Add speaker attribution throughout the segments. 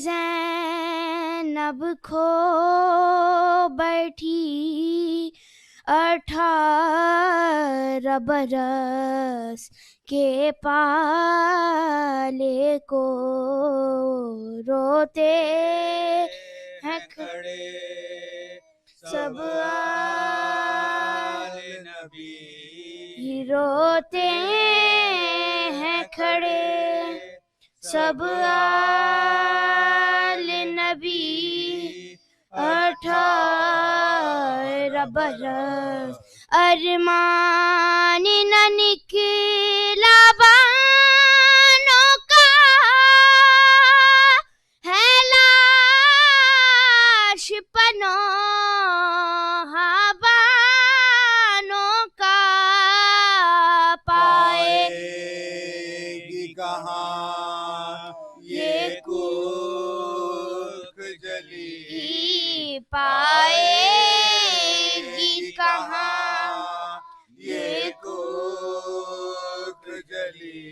Speaker 1: زینب کھو بیٹھی 18 برس کے پالے کو روتے ہیں کھڑے سب آل نبی، روتے ہیں کھڑے سب آل نبی 18 برس ارمان نہ نکلا بانوں کا ہے لاش پناہ بانوں کا پائے گی کہاں یہ کوک جلی، پائے گی کہاں یہ کوک جلی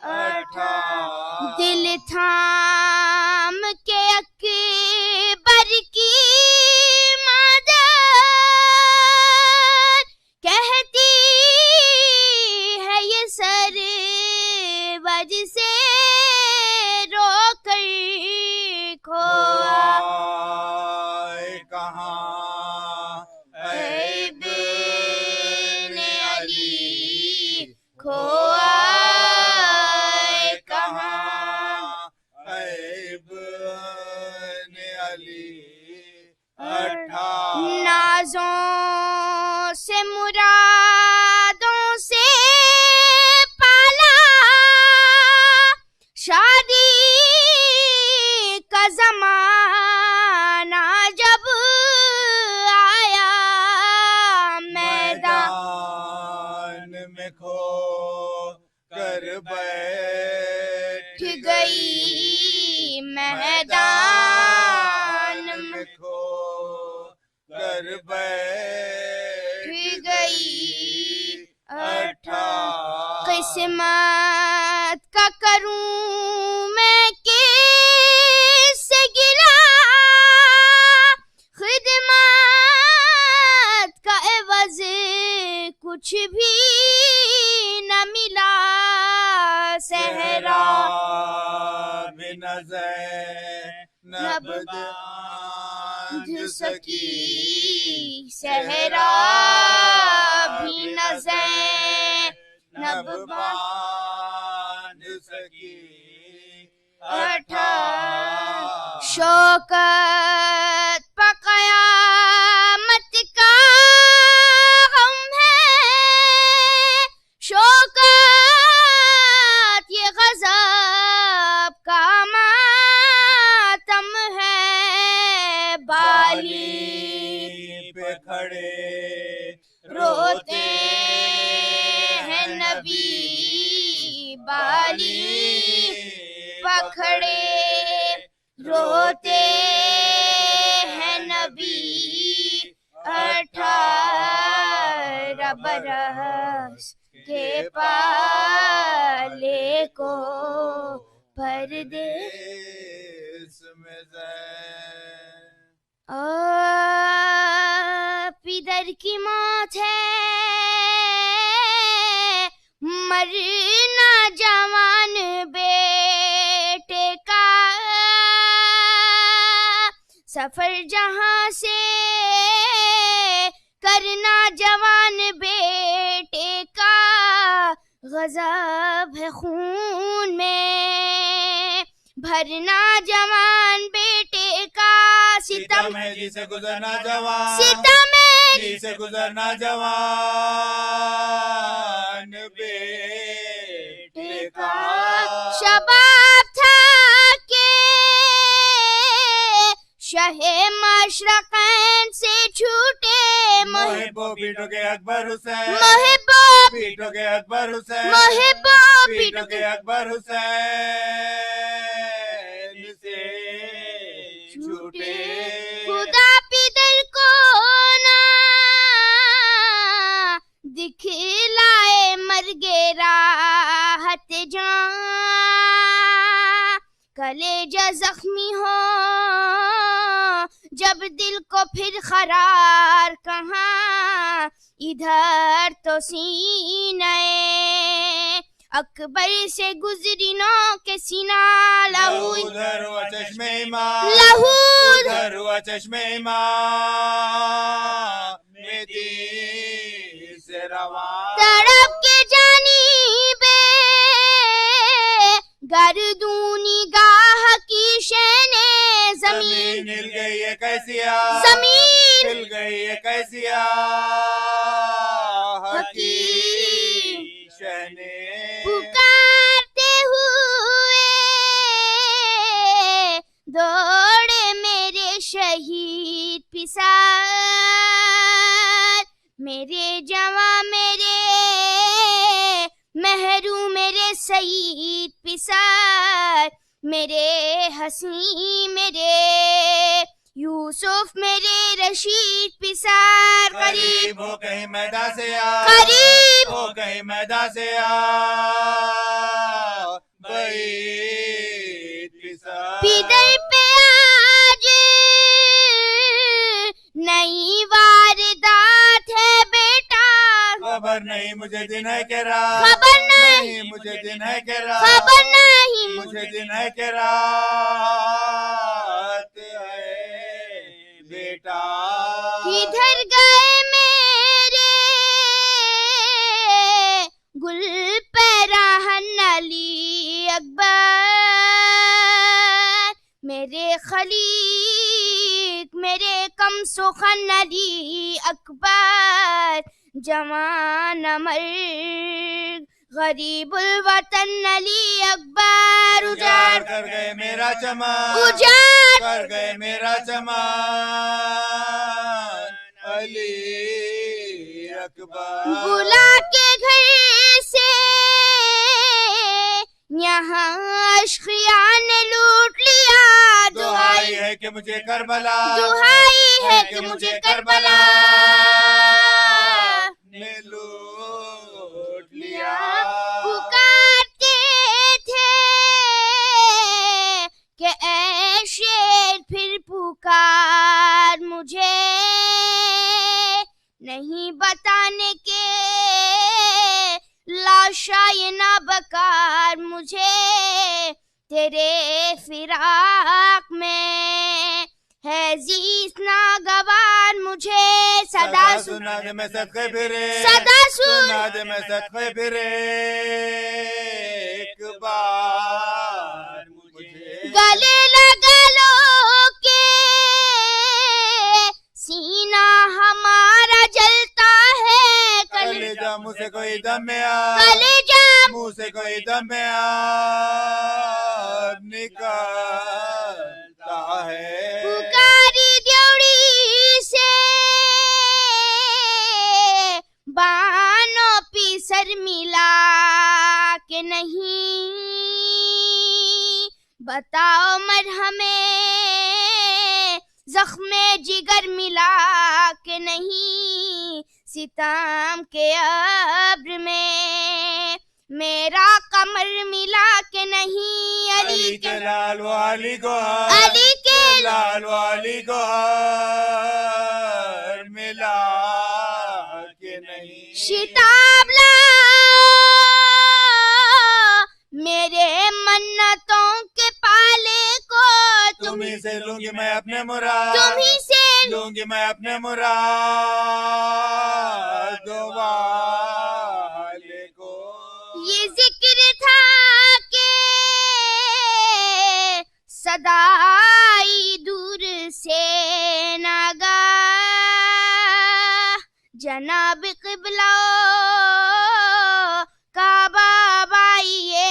Speaker 1: 18 دل تھام کے اکبر کی مدد کہتی ہے یہ سر وج سے رو کر کھویا کہاں ابن علی، کھویا کہاں ابن علی 18 نازوں سے مرادوں سے پالا شادی کا زمانہ جب آیا میدان میں کھو کر بیٹھ گئی، میدان میں کھو کر بیٹھ گئی 18 قسمت کا کروں میں کس سے گلا، خدمت کا عوض کچھ بھی نہ ملا، صحرا بن زینب باندھ سکی، صحرا بن زینب باندھ سکی 18 شوکت پا قیامت کا غم ہے، شوکت یہ غضب کا ماتم ہے، بالی پہ کھڑے روتے ہیں نبی، بالی پکھڑے روتے ہیں نبی 18 برس کے پالے کو پردیس میں ادھر کی موت ہے مرنا جوان بیٹے کا، سفر جہاں سے کرنا جوان بیٹے کا، غضب ہے خون میں بھرنا جوان بیٹے کا، ستم ہے جسے گزرنا جوان، ستم ہے جسے گزرنا جوان بیٹے کا، شباب تھا کہ شہ مشرقین سے چھوٹے، محبو پیٹو کے اکبر حسین، محبو پیٹو کے اکبر حسین، محبو پیٹو کے اکبر حسین سے چھوٹے، خدا پیدر کو نہ دکھلائے مرگ راحت جان، کلیجہ زخمی ہو جب دل کو پھر قرار کہاں، ادھر تو سینہ اکبر سے گزری نو کے سینہ لہو
Speaker 2: ادھر ہوا چشم ایمان،
Speaker 1: لہو
Speaker 2: ادھر ہوا چشم ایمان میں دل سے رواں،
Speaker 1: تڑپ کے جانب گردونی گاہ کی شین زمین،
Speaker 2: ہل گئی ہے کیسی
Speaker 1: زمین
Speaker 2: ہل گئی ہے کیسی کی شہنے
Speaker 1: پکارتے ہوئے دوڑے میرے شہید پسار، میرے جواں میرے محروم میرے سعید پسار، میرے حسین میرے یوسف میرے رشید پسار،
Speaker 2: قریب ہو کہیں میدان سے
Speaker 1: قریب
Speaker 2: ہو کہیں میدان سے بعید پسار،
Speaker 1: پیدر پہ آج نئی واردات ہے بیٹا،
Speaker 2: خبر نہیں مجھے دن ہے کہ رات،
Speaker 1: خبر نہیں
Speaker 2: مجھے دن ہے کہ رات،
Speaker 1: خبر نہیں
Speaker 2: مجھے دن ہے کہ رات ہے بیٹا،
Speaker 1: کدھر گئے میرے گل پیراہن علی اکبر، میرے خلیق میرے کم سخن علی اکبر، جوان مرگ غریب الوطن علی اکبر،
Speaker 2: اجاڑ کر گئے میرا چمن،
Speaker 1: اجاڑ
Speaker 2: کر گئے میرا چمن علی اکبر،
Speaker 1: بلا کے گھر سے یہاں اشقیاء نے لوٹ لیا،
Speaker 2: دعائی ہے کہ مجھے کربلا،
Speaker 1: دعائی ہے کہ مجھے کربلا
Speaker 2: نے لوٹ لیا،
Speaker 1: پکارتے تھے کہ اے شیر پھر پکار مجھے، نہیں بتانے کے لاشا یہ نابکار مجھے، تیرے فراق میں ہے زیست ناگوار مجھے، صدا
Speaker 2: سنا دے میں صدقے پھرے،
Speaker 1: صدا
Speaker 2: سنا دے میں صدقے پھرے ایک بار مجھے،
Speaker 1: گلے لگا لو کہ سینہ ہمارا جلتا ہے،
Speaker 2: کلیجہ منہ سے کوئی دم میں
Speaker 1: کلیجہ
Speaker 2: منہ سے کوئی دم میں نکلتا ہے،
Speaker 1: پکاری دیوڑی سے بانوں پی سر ملا کہ نہیں، بتاؤ مرہمیں زخم جگر ملا کہ نہیں، ستم کے ابر میں میرا قمر ملا کہ نہیں،
Speaker 2: علی کے لال والی کو
Speaker 1: علی کے
Speaker 2: لال والی کو ملا کہ نہیں،
Speaker 1: شتاب لاؤ میرے منتوں کے پالے کو،
Speaker 2: تمہیں سے لوں گی میں اپنے مراد،
Speaker 1: تمہیں سے
Speaker 2: لوں گی میں اپنے مراد والے کو،
Speaker 1: یہ ذکر تھا کہ صدائی دور سے ناگاہ جناب قبلہ کعبہ بائیے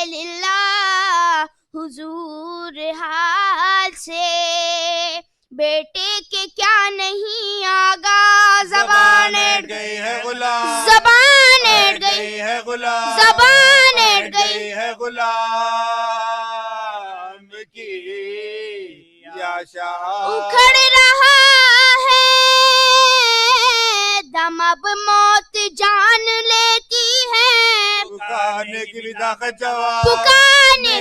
Speaker 1: للہ، حضور حال سے بیٹے کے کیا نہیں آگا، زبان
Speaker 2: اڑ گئی ہے غلام،
Speaker 1: زبان اڑ گئی
Speaker 2: گئی ہے غلام،
Speaker 1: زبان اڑ گئی
Speaker 2: ہے غلام کی یا شاہ،
Speaker 1: اکھڑ رہا ہے دم، اب موت جان لیتی ہے،
Speaker 2: پکارنے کی بھی طاقت جواب،
Speaker 1: پکارنے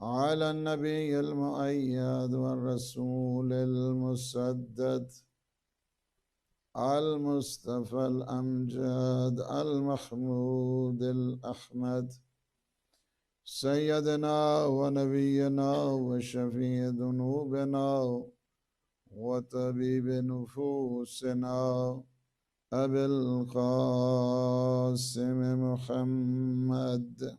Speaker 3: على النبي المؤيد والرسول المسدد المصطفى الأمجد المحمود الأحمد سيدنا ونبينا وشفيع ذنوبنا وطبيب نفوسنا أبي القاسم محمد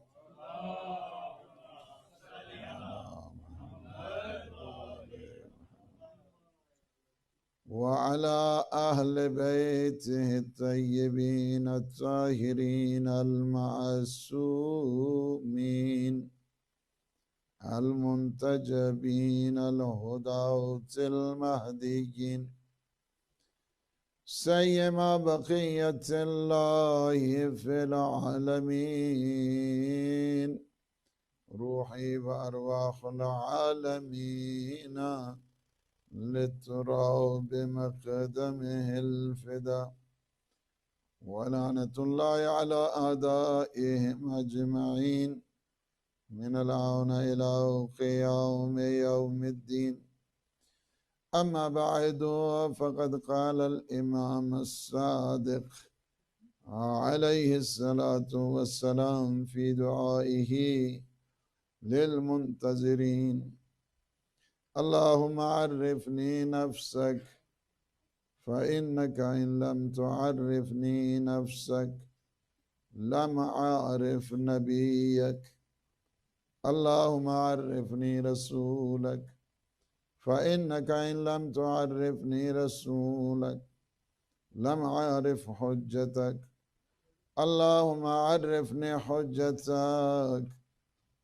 Speaker 3: وعلى أهل بيته الطيبين الطاهرين المعصومين المنتجبين الهداة المهديين سيما بقية الله في العالمين روحي وأرواح العالمين للتراب بمقدمه الفدا ولعنة الله على أعدائهم أجمعين من الآن إلى قيام يوم الدين. أما بعد فقد قال الإمام الصادق عليه الصلاة والسلام في دعائه للمنتظرين اللهم عرفني نفسك فإنك إن لم تعرفني نفسك لم أعرف نبيك. اللهم عرفني رسولك فإنك إن لم تعرفني رسولك لم أعرف حجتك. اللهم عرفني حجتك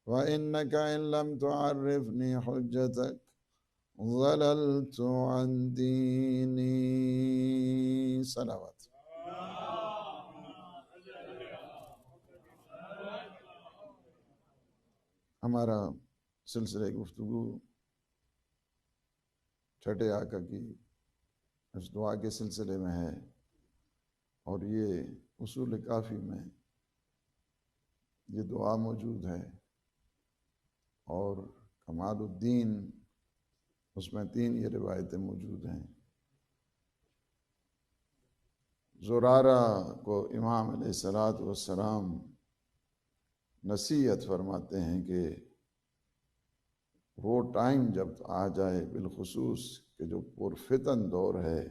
Speaker 3: وإنك إن لم تعرفني حجتك ضللت عن ديني. صلوات. ہمارا سلسلہ گفتگو چھٹے آقا کی اس دعا کے سلسلے میں ہے، اور یہ اصول کافی میں یہ دعا موجود ہے، اور کمال الدین اس میں 3 یہ روایتیں موجود ہیں۔ زرارہ کو امام علیہ السلام نصیحت فرماتے ہیں کہ وہ ٹائم جب آ جائے، بالخصوص کہ جو پرفتن دور ہے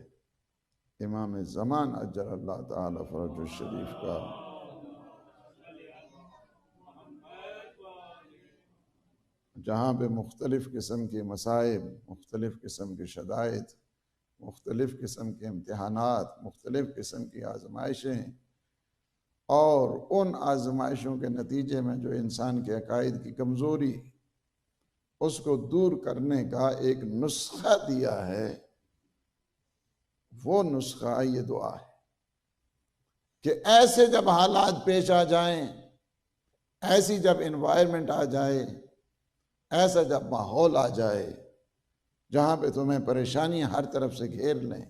Speaker 3: امام زمان اجل اللہ تعالی فرج الشریف کا، جہاں پہ مختلف قسم کے مصائب، مختلف قسم کے شدائد، مختلف قسم کے امتحانات، مختلف قسم کی آزمائشیں، اور ان آزمائشوں کے نتیجے میں جو انسان کے عقائد کی کمزوری اس کو دور کرنے کا ایک نسخہ دیا ہے، وہ نسخہ یہ دعا ہے کہ ایسے جب حالات پیش آ جائیں، ایسی جب انوائرمنٹ آ جائے، ایسا جب ماحول آ جائے جہاں پہ تمہیں پریشانیاں ہر طرف سے گھیر لیں،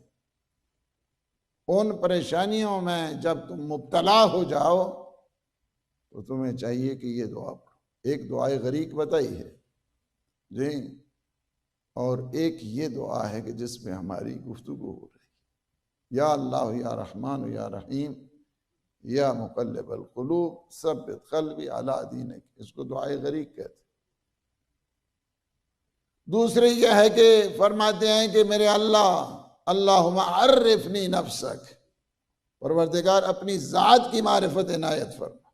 Speaker 3: ان پریشانیوں میں جب تم مبتلا ہو جاؤ تو تمہیں چاہیے کہ یہ دعا پڑھو۔ ایک دعائے غریق بتائی ہے جی، اور ایک یہ دعا ہے کہ جس میں ہماری گفتگو ہو رہی، یا اللہ یا رحمان یا رحیم یا مقلب القلوب ثبت قلبی علی دینک، اس کو دعائے غریق کہتے ہیں۔ دوسری یہ ہے کہ فرماتے ہیں کہ میرے اللہ، اللہم عرفنی نفسک، پروردگار اپنی ذات کی معرفت عنایت فرما،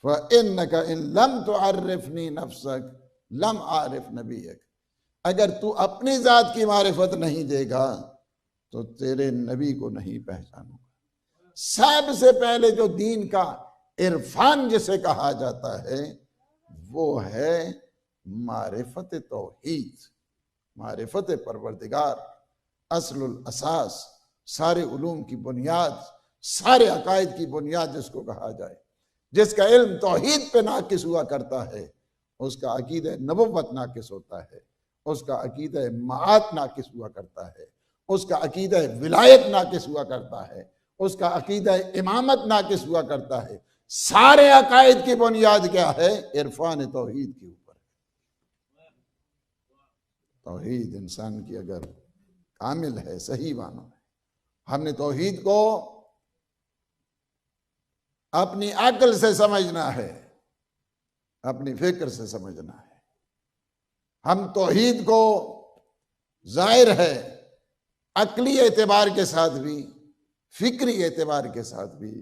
Speaker 3: فَإِنَّكَ إِن لَمْ تُعَرِّفْنِي نَفْسَكَ لَمْ أَعْرِفْ نَبِيَّكَ، اگر تو اپنی ذات کی معرفت نہیں دے گا تو تیرے نبی کو نہیں پہچانوں گا۔ سب سے پہلے جو دین کا عرفان جسے کہا جاتا ہے وہ ہے معرفت توحید، معرفت پروردگار، اصل الاساس، سارے علوم کی بنیاد، سارے عقائد کی بنیاد جس کو کہا جائے۔ جس کا علم توحید پہ ناقص ہوا کرتا ہے اس کا عقیدہ نبوت ناقص ہوتا ہے، اس کا عقیدہ معاد ناقص ہوا کرتا ہے، اس کا عقیدہ ولایت ناقص ہوا کرتا ہے، اس کا عقیدہ امامت ناقص ہوا کرتا ہے۔ سارے عقائد کی بنیاد کیا ہے؟ عرفان توحید کے اوپر۔ توحید انسان کی اگر کامل ہے، صحیح معنی ہے، ہم نے توحید کو اپنی عقل سے سمجھنا ہے، اپنی فکر سے سمجھنا ہے۔ ہم توحید کو ظاہر ہے عقلی اعتبار کے ساتھ بھی، فکری اعتبار کے ساتھ بھی،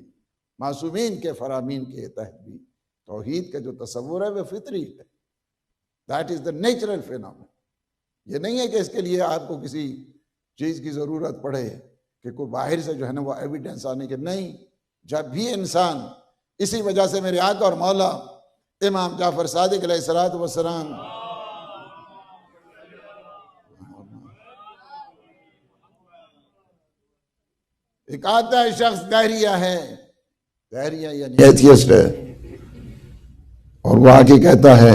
Speaker 3: معصومین کے فرامین کے تحت بھی توحید کا جو تصور ہے وہ فطری ہے۔ That is the natural phenomenon۔ یہ نہیں ہے کہ اس کے لیے آپ کو کسی چیز کی ضرورت پڑے کہ کوئی باہر سے جو ہے نا وہ ایویڈنس آنے کے، نہیں۔ جب بھی انسان، اسی وجہ سے میرے آقا اور مولا امام جعفر صادق علیہ السلام ایک آتا ہے شخص دہریہ ہے، دہریہ یعنی ایتھیسٹ ہے، اور وہ آگے کہتا ہے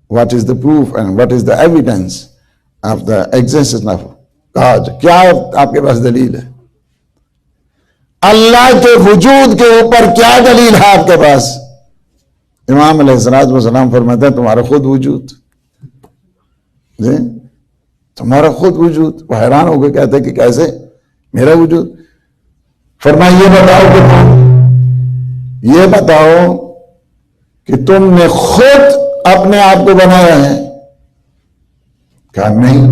Speaker 3: what is the proof and what is the evidence of the existence of God، کیا آپ کے پاس دلیل ہے؟ اللہ کے وجود کے اوپر کیا دلیل ہے آپ کے پاس؟ امام علیہ السلام فرماتے ہیں تمہارا خود وجود، جی تمہارا خود وجود۔ وہ حیران ہو کے کہتے ہیں کہ کیسے میرا وجود؟ فرمایا یہ بتاؤ کہ تم نے خود اپنے آپ کو بنایا ہے؟ کہا نہیں۔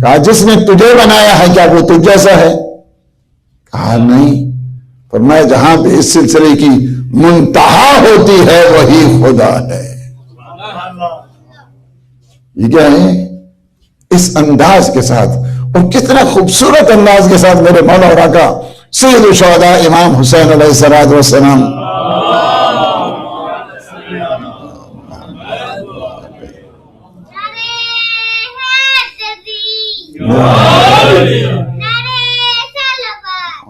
Speaker 3: کہا جس نے تجھے بنایا ہے کیا وہ تجھ جیسا ہے؟ کہا نہیں۔ فرمایا جہاں پہ اس سلسلے کی منتہا ہوتی ہے وہی خدا ہے۔ یہ کیا ہے؟ اس انداز کے ساتھ، اور کتنا خوبصورت انداز کے ساتھ میرے مولا اور آقا سید الشہداء امام حسین علیہ السلام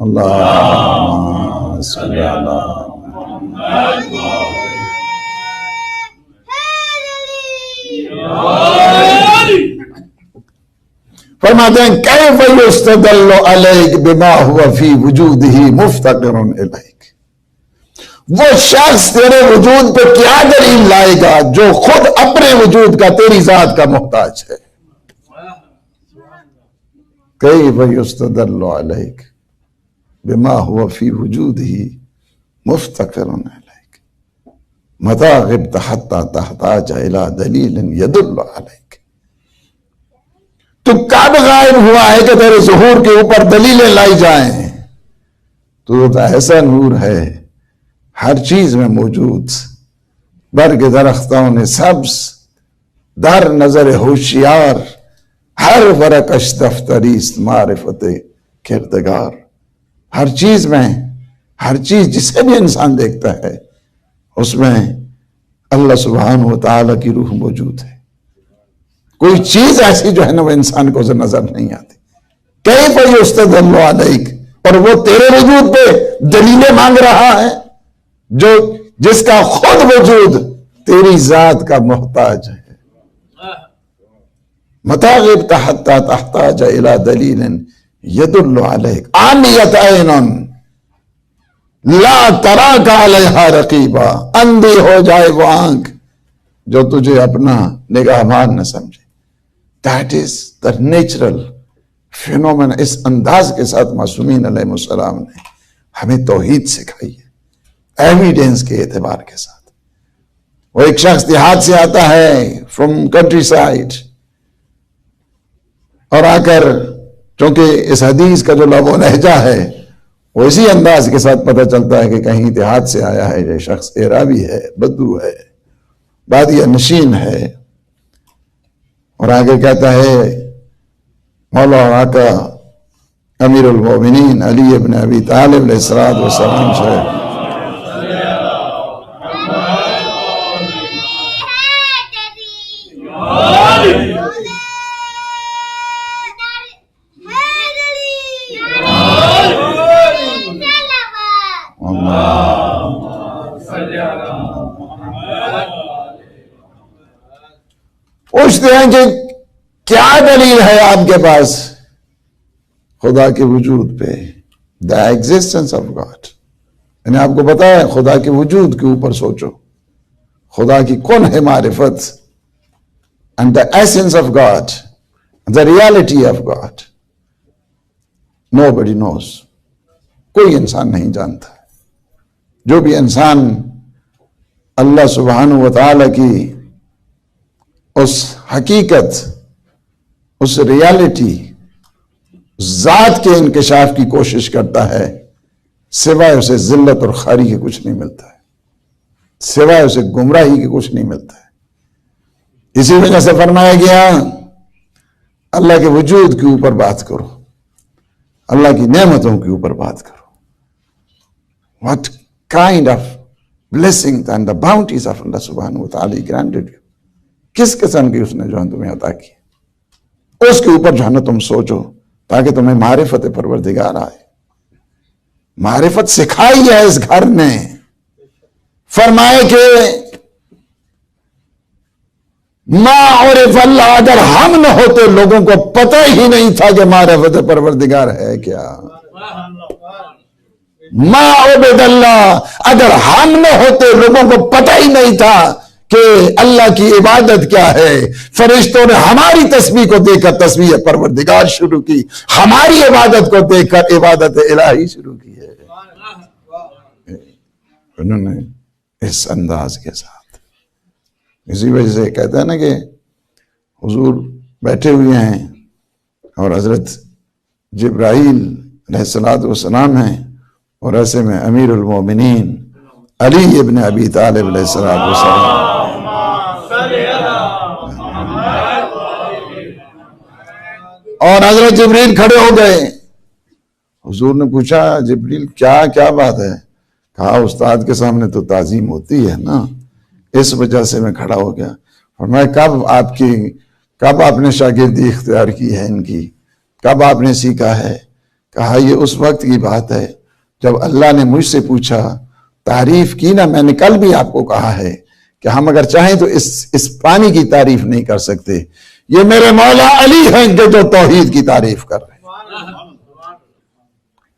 Speaker 3: اللہ صلی اللہ فرماتے ہیں کیف یستدل علیک بما ہوا فی وجودہ مفتقر الیک، وہ شخص تیرے وجود پہ کیا دلیل لائے گا جو خود اپنے وجود کا تیری ذات کا محتاج ہے۔ کیف یستدل علیک بما ہوا فی وجودہ مفتقر الیک متی غبت حتی تحتاج الی دلیل یدل علیک، تو کب غائب ہوا ہے کہ تیرے ظہور کے اوپر دلیلیں لائی جائیں؟ تو ایسا نور ہے ہر چیز میں موجود، برگ درختوں نے سبز، در نظر ہوشیار، ہر ورقش دفتریست معرفت کردگار۔ ہر چیز میں، ہر چیز جسے بھی انسان دیکھتا ہے اس میں اللہ سبحانہ و تعالیٰ کی روح موجود ہے۔ کوئی چیز ایسی جو ہے نا وہ انسان کو نظر نہیں آتی۔ کیف یستدل علیک، اور وہ تیرے وجود پہ دلیلیں مانگ رہا ہے جس کا خود وجود تیری ذات کا محتاج ہے. متى غبت حتى تحتاج الى دلیل يدل عليك عميت عين لا تراك عليها رقيبا. اندھی ہو جائے وہ آنکھ جو تجھے اپنا نگہبان نہ سمجھے. That is the natural phenomenon. اس انداز کے ساتھ معصومین علیہ السلام نے ہمیں توحید سکھائی ہے ایویڈنس کے اعتبار کے ساتھ. وہ ایک شخص دیہات سے آتا ہے from countryside اور آ کر چونکہ اس حدیث کا جو لب و لہجہ ہے وہ اسی انداز کے ساتھ پتہ چلتا ہے کہ کہیں دیہات سے آیا ہے یہ شخص اعرابی ہے بدو ہے بادیہ نشین ہے. اور آگے کہتا ہے مولا آقا امیر المومنین علی ابن ابی طالب علیہ الصلوۃ والسلام سے پوچھتے ہیں کہ کیا دلیل ہے آپ کے پاس خدا کے وجود پہ. دا ایگزسٹنس آف گاڈ. یعنی آپ کو پتا ہے خدا کے وجود کے اوپر سوچو. خدا کی کون ہے معرفت and the essence of God the reality of God. Nobody knows. کوئی انسان نہیں جانتا. جو بھی انسان اللہ سبحانہ و تعالی کی اس حقیقت اس ریالٹی ذات کے انکشاف کی کوشش کرتا ہے سوائے اسے ذلت اور خاری کے کچھ نہیں ملتا ہے. سوائے اسے گمراہی کے کچھ نہیں ملتا ہے. اسی وجہ سے فرمایا گیا اللہ کے وجود کے اوپر بات کرو اللہ کی نعمتوں کے اوپر بات کرو. What kind of blessings and the bounties of Allah subhanahu wa ta'ala granted you. کس قسم کی اس نے جو ہے تمہیں عطا کی اس کے اوپر جو ہے نا تم سوچو تاکہ تمہیں معرفت پروردگار آئے. معرفت سکھائی ہے اس گھر نے. فرمائے کہ ما عرف اللہ اگر ہم نہ ہوتے لوگوں کو پتہ ہی نہیں تھا کہ معرفت پروردگار ہے کیا. ما عبد اللہ اگر ہم نہ ہوتے لوگوں کو پتہ ہی نہیں تھا کہ اللہ کی عبادت کیا ہے. فرشتوں نے ہماری تسبیح کو دیکھ کر تسبیح پروردگار شروع کی. ہماری عبادت کو دیکھ کر عبادت الہی شروع کی ہے. انہوں نے اس انداز کے ساتھ. اسی وجہ سے کہتے ہیں نا کہ حضور بیٹھے ہوئے ہیں اور حضرت جبرائیل علیہ الصلوۃ والسلام ہیں اور ایسے میں امیر المومنین علی ابن ابی طالب علیہ الصلوۃ والسلام. اور حضرت جبریل کھڑے ہو گئے. حضور نے پوچھا جبریل کیا بات ہے. کہا استاد کے سامنے تو تعظیم ہوتی ہے نا اس وجہ سے میں کھڑا ہو گیا. فرمایا کب آپ نے شاگردی اختیار کی ہے ان کی کب آپ نے سیکھا ہے. کہا یہ اس وقت کی بات ہے جب اللہ نے مجھ سے پوچھا تعریف کی نا. میں نے کل بھی آپ کو کہا ہے کہ ہم اگر چاہیں تو اس پانی کی تعریف نہیں کر سکتے. یہ میرے مولا علی ہیں کہ جو توحید کی تعریف کر رہے ہیں.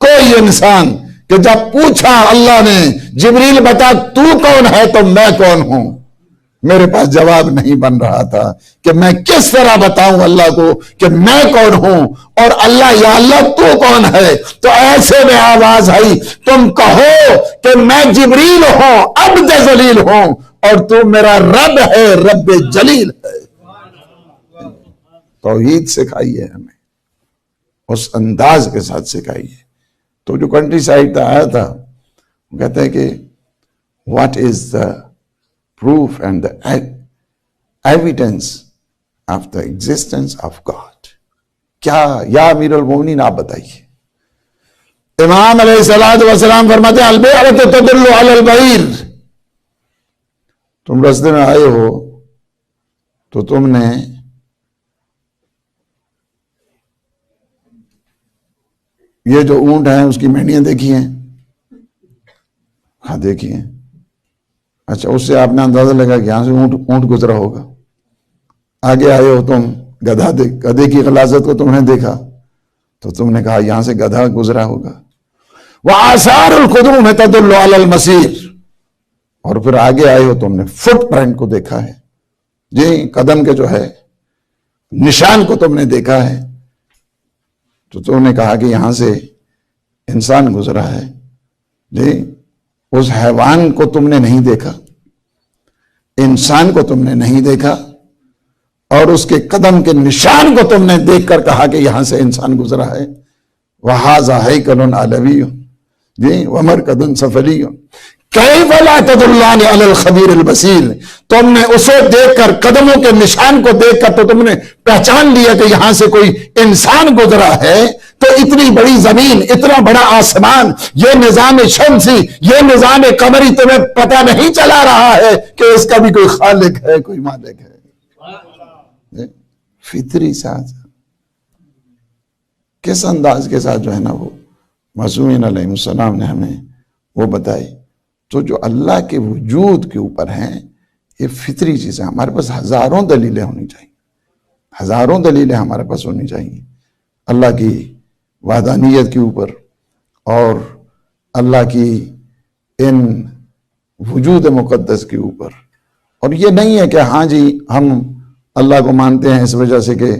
Speaker 3: کوئی انسان کہ جب پوچھا اللہ نے جبریل بتا تو کون ہے تو میں کون ہوں میرے پاس جواب نہیں بن رہا تھا کہ میں کس طرح بتاؤں اللہ کو کہ میں کون ہوں. اور اللہ یا اللہ تو کون ہے. تو ایسے میں آواز آئی تم کہو کہ میں جبریل ہوں عبد ذلیل ہوں اور تو میرا رب ہے رب جلیل ہے. توحید سکھائی ہے ہمیں اس انداز کے ساتھ سکھائی ہے. تو جو کنٹری سائڈ تھا آیا تھا وہ کہتا ہے کہ what is the proof and the evidence of the existence of God. کیا یا امیر المومنین آپ بتائیے. امام علیہ الصلوۃ والسلام فرماتے ہیں البیعۃ تدل علی البعیر. تم رستے میں آئے ہو تو تم نے یہ جو اونٹ ہیں اس کی مہنڈیاں دیکھی ہیں؟ ہاں دیکھی ہیں. اچھا اس سے آپ نے اندازہ لگا کہ یہاں سے اونٹ گزرا ہوگا. آگے آئے ہو تم, گدھے کی غلاظت کو تم نے دیکھا تو تم نے کہا یہاں سے گدھا گزرا ہوگا. وآثار القدوم تدل علی المسیر, اور پھر آگے آئے ہو تم نے فٹ پرنٹ کو دیکھا ہے, جی قدم کے جو ہے نشان کو تم نے دیکھا ہے, تو تم نے کہا کہ یہاں سے انسان گزرا ہے. جی اس حیوان کو تم نے نہیں دیکھا, انسان کو تم نے نہیں دیکھا, اور اس کے قدم کے نشان کو تم نے دیکھ کر کہا کہ یہاں سے انسان گزرا ہے. وَهَذَا هَيْكَلٌ عَلَوِيٌّ, جی وَمَرْكَدٌ سَفَلِيٌّ كَيْفَ لَا تَدُلَّانِ عَلَى الْخَبِيرِ الْبَصِيرِ. تم نے اسے دیکھ کر, قدموں کے نشان کو دیکھ کر تو تم نے پہچان لیا کہ یہاں سے کوئی انسان گزرا ہے. تو اتنی بڑی زمین, اتنا بڑا آسمان, یہ نظام شمسی, یہ نظام قمری, تمہیں پتہ نہیں چلا رہا ہے کہ اس کا بھی کوئی خالق ہے, کوئی مالک ہے. فطری ساتھ کس انداز کے ساتھ جو ہے نا وہ معصومین علیہ السلام نے ہمیں وہ بتائی. تو جو اللہ کے وجود کے اوپر ہیں یہ فطری چیزیں. ہمارے پاس ہزاروں دلیلیں ہونی چاہیے, ہزاروں دلیلیں ہمارے پاس ہونی چاہیے اللہ کی وحدانیت کے اوپر اور اللہ کی ان وجود مقدس کے اوپر. اور یہ نہیں ہے کہ ہاں جی ہم اللہ کو مانتے ہیں اس وجہ سے کہ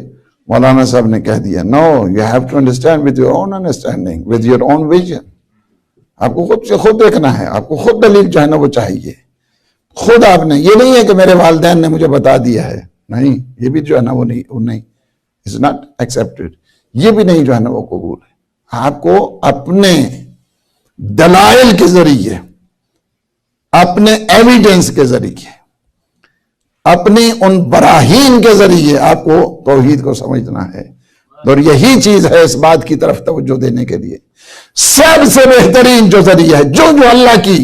Speaker 3: مولانا صاحب نے کہہ دیا. No, you have to understand with your own understanding, with your own vision. آپ کو خود سے خود دیکھنا ہے, آپ کو خود دلیل جو ہے نا وہ چاہیے. خود آپ نے, یہ نہیں ہے کہ میرے والدین نے مجھے بتا دیا ہے, نہیں, یہ بھی جو ہے نا وہ نہیں, it's not accepted. یہ بھی نہیں جو ہے نا وہ قبول ہے. آپ کو اپنے دلائل کے ذریعے, اپنے ایویڈنس کے ذریعے, اپنی ان براہین کے ذریعے آپ کو توحید کو سمجھنا ہے. اور یہی چیز ہے اس بات کی طرف توجہ دینے کے لیے سب سے بہترین جو ذریعہ ہے, جو اللہ کی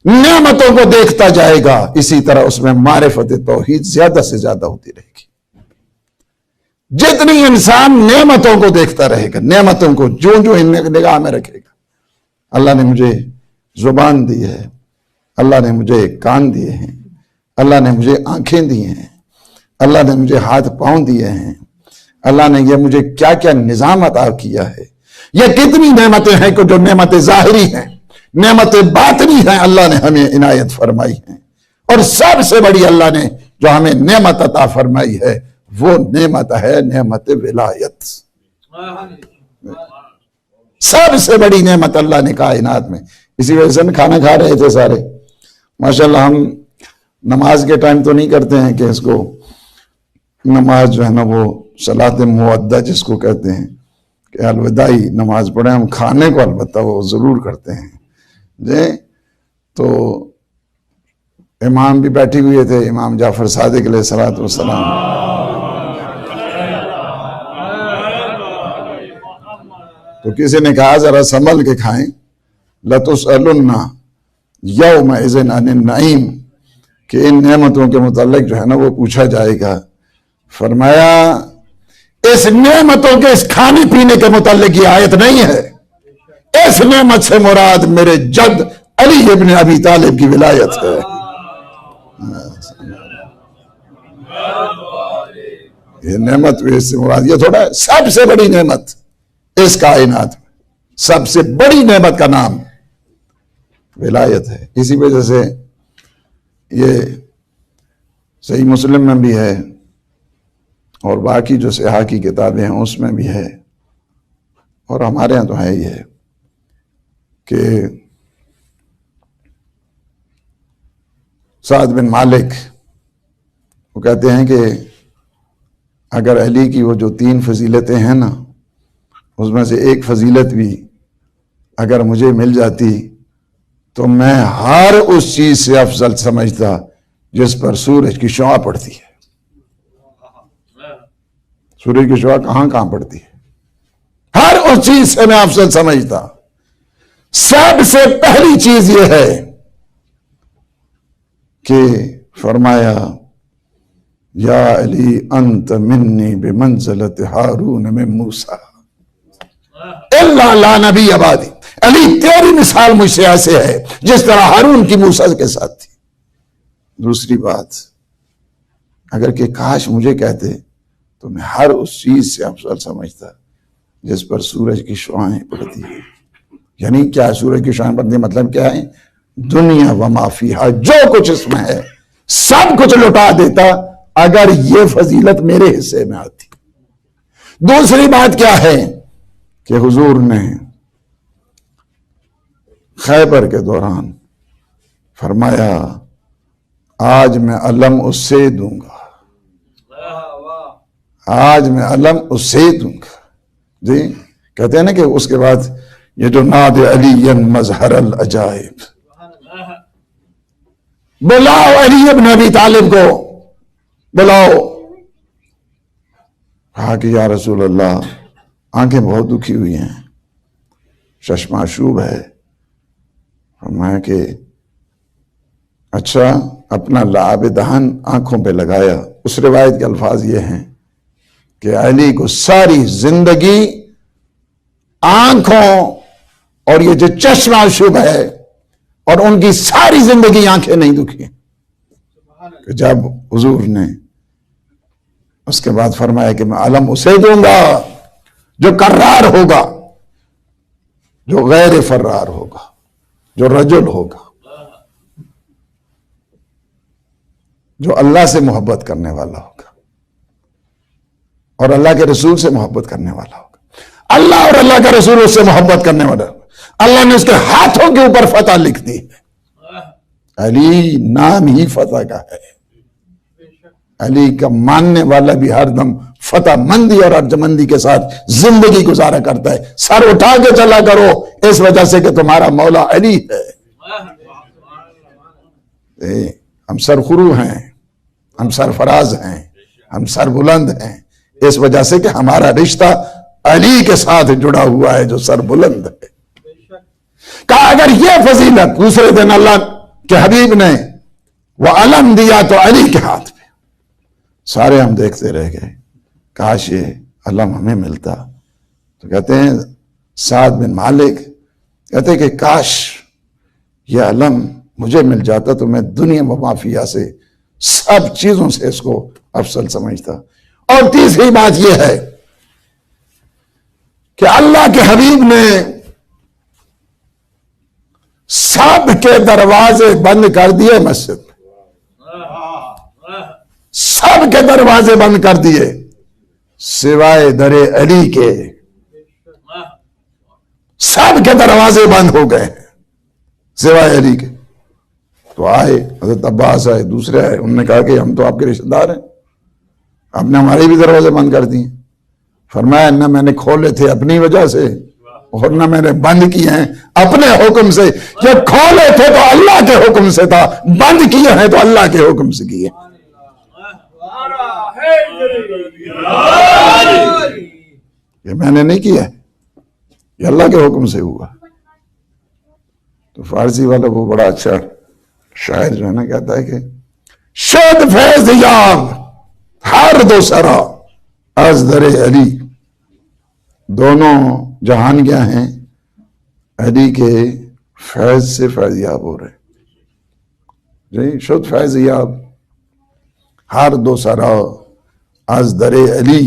Speaker 3: نعمتوں کو دیکھتا جائے گا اسی طرح اس میں معرفت توحید زیادہ سے زیادہ ہوتی رہے گی. جتنی انسان نعمتوں کو دیکھتا رہے گا, نعمتوں کو جو نگاہ میں رکھے گا. اللہ نے مجھے زبان دی ہے, اللہ نے مجھے کان دیے ہیں, اللہ نے مجھے آنکھیں دی ہیں, اللہ نے مجھے ہاتھ پاؤں دیے ہیں, اللہ نے یہ مجھے کیا کیا نظام عطا کیا ہے. یہ کتنی نعمتیں ہیں کہ جو نعمتیں ظاہری ہیں, نعمتیں باطنی ہیں, اللہ نے ہمیں عنایت فرمائی ہیں. اور سب سے بڑی اللہ نے جو ہمیں نعمت عطا فرمائی ہے وہ نعمت ہے نعمت ولایت. سب سے بڑی نعمت اللہ نے کائنات میں. اسی وجہ سے کھانا کھا رہے تھے سارے ماشاءاللہ. ہم نماز کے ٹائم تو نہیں کرتے ہیں کہ اس کو نماز جو ہے نا وہ صلاۃ مودع جس کو کہتے ہیں کہ الوداعی نماز پڑھیں. ہم کھانے کو البتہ وہ ضرور کرتے ہیں. جی تو امام بھی بیٹھے ہوئے تھے, امام جعفر صادق علیہ الصلوۃ والسلام. تو کسی نے کہا ذرا سنبھل کے کھائیں, لَتُسْأَلُنَّ يَوْمَئِذٍ عَنِ النَّعِيمِ, کہ ان نعمتوں کے متعلق جو ہے نا وہ پوچھا جائے گا. فرمایا اس نعمتوں کے اس کھانے پینے کے متعلق یہ آیت نہیں ہے, اس نعمت سے مراد میرے جد علی ابن ابی طالب کی ولایت ہے. یہ نعمت بھی اس سے مراد, یہ تھوڑا سب سے بڑی نعمت اس کائنات میں, سب سے بڑی نعمت کا نام ولایت ہے. اسی وجہ سے یہ صحیح مسلم میں بھی ہے اور باقی جو صحاح کی کتابیں ہیں اس میں بھی ہے, اور ہمارے ہاں تو ہے ہی ہے کہ سعد بن مالک وہ کہتے ہیں کہ اگر علی کی وہ جو 3 فضیلتیں ہیں نا اس میں سے ایک فضیلت بھی اگر مجھے مل جاتی تو میں ہر اس چیز سے افضل سمجھتا جس پر سورج کی شعاع پڑتی ہے. سورج کی شعاع کہاں پڑتی ہے, ہر اس چیز سے میں افضل سمجھتا. سب سے پہلی چیز یہ ہے کہ فرمایا یا علی انت منی بمنزلت ہارون من موسیٰ, الا لا نبی عبادی، علی تیری مثال مجھ سے ایسے ہے جس طرح ہارون کی موسیٰ کے ساتھ تھی۔ دوسری بات، اگر کہ کاش مجھے کہتے تو میں ہر اس چیز سے افضل سمجھتا جس پر سورج کی شعاعیں پڑتی ہیں۔ یعنی کیا سورج کی شعاعیں پڑتی ہیں؟ مطلب کیا ہے؟ دنیا و ما فیہا، جو کچھ اس میں ہے سب کچھ لٹا دیتا اگر یہ فضیلت میرے حصے میں آتی۔ دوسری بات کیا ہے کہ حضور نے خیبر کے دوران فرمایا آج میں علم اس سے دوں گا، آج میں علم اس سے دوں گا۔ جی کہتے ہیں نا کہ اس کے بعد یہ جو ناد علی مظہر العجائب، بلاؤ علی ابن ابی طالب کو بلاؤ۔ کہا کہ یا رسول اللہ آنکھیں بہت دکھی ہوئی ہیں، ششماشوب ہے۔ فرمایا کہ اچھا، اپنا لعاب دہن آنکھوں پہ لگایا۔ اس روایت کے الفاظ یہ ہیں کہ علی کو ساری زندگی آنکھوں اور یہ جو چشمہ شب ہے اور ان کی ساری زندگی آنکھیں نہیں دکھی، کہ جب حضور نے اس کے بعد فرمایا کہ میں علم اسے دوں گا جو کرار ہوگا، جو غیر فرار ہوگا، جو رجل ہوگا، جو اللہ سے محبت کرنے والا ہوگا اور اللہ کے رسول سے محبت کرنے والا ہوگا۔ اللہ اور اللہ کا رسول اس سے محبت کرنے والا ہوگا۔ اللہ نے اس کے ہاتھوں کے اوپر فتح لکھ دی ہے۔ علی نام ہی فتح کا ہے۔ علی کا ماننے والا بھی ہر دم فتح مندی اور ارجمندی کے ساتھ زندگی گزارا کرتا ہے۔ سر اٹھا کے چلا کرو اس وجہ سے کہ تمہارا مولا علی ہے۔ ہم سرخرو ہیں، ہم سرفراز ہیں، ہم سر بلند ہیں، اس وجہ سے کہ ہمارا رشتہ علی کے ساتھ جڑا ہوا ہے جو سر بلند ہے۔ کہا اگر یہ فضیلت دوسرے دن اللہ کے حبیب نے وہ علم دیا تو علی کے ہاتھ میں، سارے ہم دیکھتے رہ گئے، کاش یہ علم ہمیں ملتا۔ تو کہتے ہیں سعد بن مالک کہتے ہیں کہ کاش یہ علم مجھے مل جاتا تو میں دنیا و مافیہ سے سب چیزوں سے اس کو افضل سمجھتا۔ اور تیسری بات یہ ہے کہ اللہ کے حبیب نے سب کے دروازے بند کر دیے مسجد میں، سب کے دروازے بند کر دیے سوائے در علی کے، سب کے دروازے بند ہو گئے سوائے علی کے۔ تو آئے حضرت عباس آئے، دوسرے آئے، انہوں نے کہا کہ ہم تو آپ کے رشتہ دار ہیں، آپ نے ہمارے بھی دروازے بند کر دیے۔ فرمایا نہ میں نے کھولے تھے اپنی وجہ سے اور نہ میں نے بند کیے ہیں اپنے حکم سے۔ جب کھولے تھے تو اللہ کے حکم سے تھا، بند کیے ہیں تو اللہ کے حکم سے کیے۔ یہ میں نے نہیں کیا، یہ اللہ کے حکم سے ہوا۔ تو فارسی والا وہ بڑا اچھا شاعر جو ہے نا کہتا ہے کہ شد فیض یاب ہر دو سرا از در علی، دونوں جہان کیا ہیں؟ علی کے فیض سے فیض یاب ہو رہے۔ جی شد فیض یاب ہر دو سرا از در علی،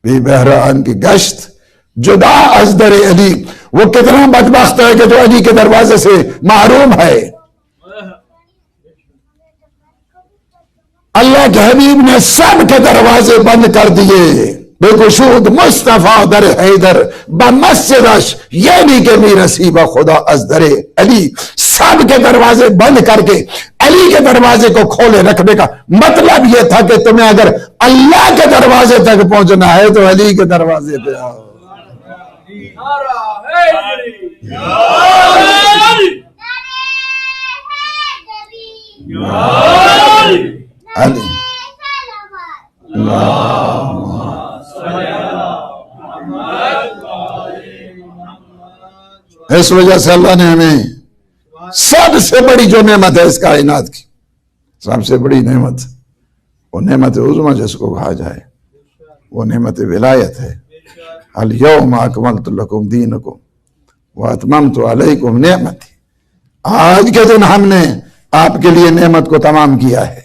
Speaker 3: بے بہران کی گشت جدا از در علی۔ وہ کتنا بدبخت ہے کہ جو علی کے دروازے سے محروم ہے۔ اللہ کے حبیب نے سب کے دروازے بند کر دیے، بے گشود مصطفیٰ در حیدر بمسجدش، یہ نہیں کہ می رسیب خدا از در علی۔ سب کے دروازے بند کر کے علی کے دروازے کو کھولے رکھنے کا مطلب یہ تھا کہ تمہیں اگر اللہ کے دروازے تک پہنچنا ہے تو علی کے دروازے پہ آؤ۔ علی اس وجہ سے اللہ نے ہمیں سب سے بڑی جو نعمت ہے اس کائنات کی، سب سے بڑی نعمت، وہ نعمت عظمی جس کو کہا جائے، وہ نعمت ولایت ہے۔ الیوم اکملت لکم دینکم واتممت علیکم نعمتی، آج کے دن ہم نے آپ کے لیے نعمت کو تمام کیا ہے۔